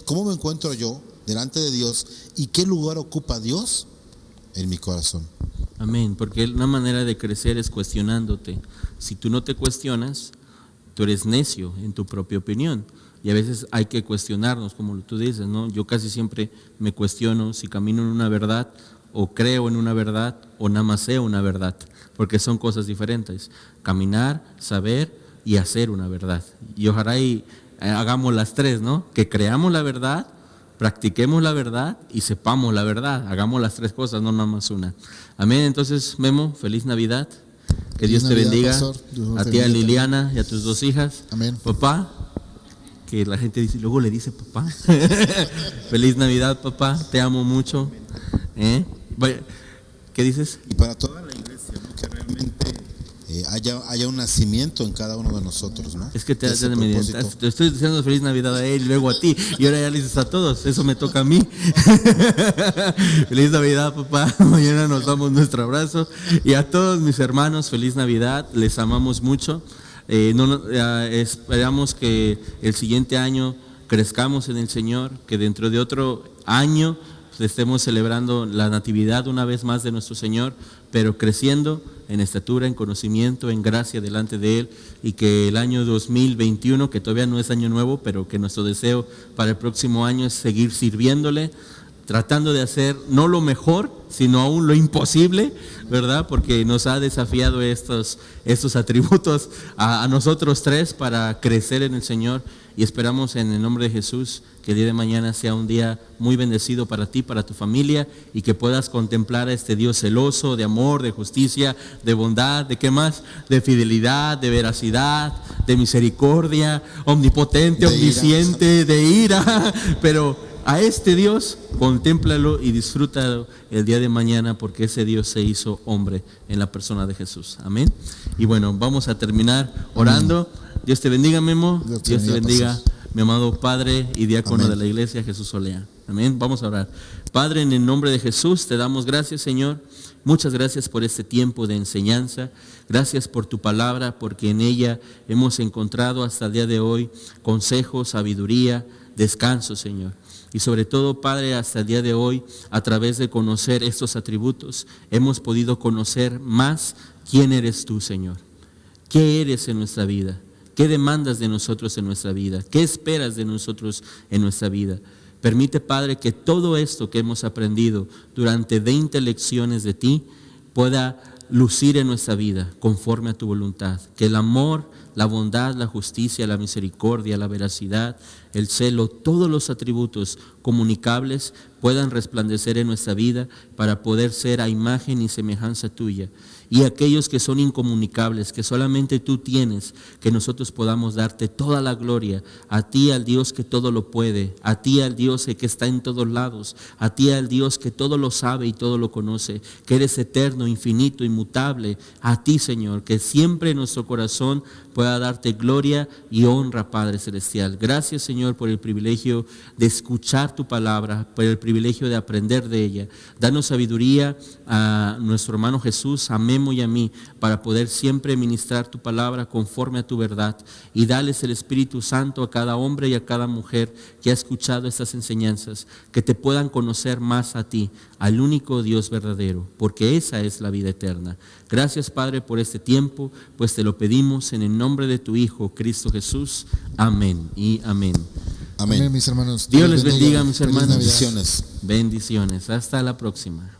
Speaker 3: ¿Cómo me encuentro yo delante de Dios? ¿Y qué lugar ocupa Dios en mi corazón?
Speaker 1: Amén, porque una manera de crecer es cuestionándote. Si tú no te cuestionas, tú eres necio en tu propia opinión. Y a veces hay que cuestionarnos, como tú dices, ¿no? Yo casi siempre me cuestiono si camino en una verdad, o creo en una verdad, o nada más sé una verdad, porque son cosas diferentes. Caminar, saber y hacer una verdad. Y ojalá hagamos las tres, ¿no? Que creamos la verdad, practiquemos la verdad y sepamos la verdad. Hagamos las tres cosas, no nada más una. Amén. Entonces, Memo, feliz Navidad. Que Dios te bendiga.
Speaker 2: Pastor. Dios
Speaker 1: A ti, a Liliana y a tus dos hijas.
Speaker 2: Amén.
Speaker 1: Papá, que la gente dice, luego le dice papá. Feliz Navidad, papá. Te amo mucho. ¿Qué dices?
Speaker 3: Y para toda la iglesia, ¿no? Que realmente haya un nacimiento en cada uno de nosotros, ¿no?
Speaker 1: Es que te
Speaker 3: Ese propósito.
Speaker 1: estoy diciendo feliz Navidad a él y luego a ti, y ahora ya le dices a todos, eso me toca a mí. Feliz Navidad, papá, mañana nos damos nuestro abrazo, y a todos mis hermanos, feliz Navidad, les amamos mucho. Esperamos que el siguiente año crezcamos en el Señor, que dentro de otro año estemos celebrando la natividad una vez más de nuestro Señor, pero creciendo en estatura, en conocimiento, en gracia delante de Él, y que el año 2021, que todavía no es año nuevo, pero que nuestro deseo para el próximo año es seguir sirviéndole, tratando de hacer no lo mejor, sino aún lo imposible, ¿verdad? Porque nos ha desafiado estos atributos a nosotros tres para crecer en el Señor, y esperamos en el nombre de Jesús que el día de mañana sea un día muy bendecido para ti, para tu familia, y que puedas contemplar a este Dios celoso, de amor, de justicia, de bondad, ¿de qué más? De fidelidad, de veracidad, de misericordia, omnipotente, omnisciente, de ira, pero a este Dios, contémplalo y disfrútalo el día de mañana, porque ese Dios se hizo hombre en la persona de Jesús. Amén. Y bueno, vamos a terminar orando. Dios te bendiga, Memo. Dios te bendiga, mi amado Padre y diácono de la iglesia, Jesús Olea. Amén. Vamos a orar. Padre, en el nombre de Jesús, te damos gracias, Señor. Muchas gracias por este tiempo de enseñanza. Gracias por tu palabra, porque en ella hemos encontrado hasta el día de hoy consejo, sabiduría, descanso, Señor. Y sobre todo, Padre, hasta el día de hoy, a través de conocer estos atributos, hemos podido conocer más quién eres tú, Señor. ¿Qué eres en nuestra vida? ¿Qué demandas de nosotros en nuestra vida? ¿Qué esperas de nosotros en nuestra vida? Permite, Padre, que todo esto que hemos aprendido durante 20 lecciones de ti pueda lucir en nuestra vida conforme a tu voluntad. Que el amor, la bondad, la justicia, la misericordia, la veracidad, el celo, todos los atributos comunicables puedan resplandecer en nuestra vida para poder ser a imagen y semejanza tuya. Y aquellos que son incomunicables, que solamente tú tienes, que nosotros podamos darte toda la gloria, a ti, al Dios que todo lo puede, a ti, al Dios que está en todos lados, a ti, al Dios que todo lo sabe y todo lo conoce, que eres eterno, infinito, inmutable, a ti, Señor, que siempre en nuestro corazón pueda darte gloria y honra, Padre Celestial. Gracias, Señor, por el privilegio de escuchar tu palabra, por el privilegio de aprender de ella. Danos sabiduría a nuestro hermano Jesús, a Memo y a mí, para poder siempre ministrar tu palabra conforme a tu verdad, y dales el Espíritu Santo a cada hombre y a cada mujer que ha escuchado estas enseñanzas, que te puedan conocer más a ti, al único Dios verdadero, porque esa es la vida eterna. Gracias, Padre, por este tiempo, pues te lo pedimos en el nombre de tu Hijo, Cristo Jesús. Amén y amén.
Speaker 2: Amén, mis hermanos.
Speaker 1: Dios les bendiga, mis hermanos.
Speaker 3: Bendiciones.
Speaker 1: Bendiciones. Hasta la próxima.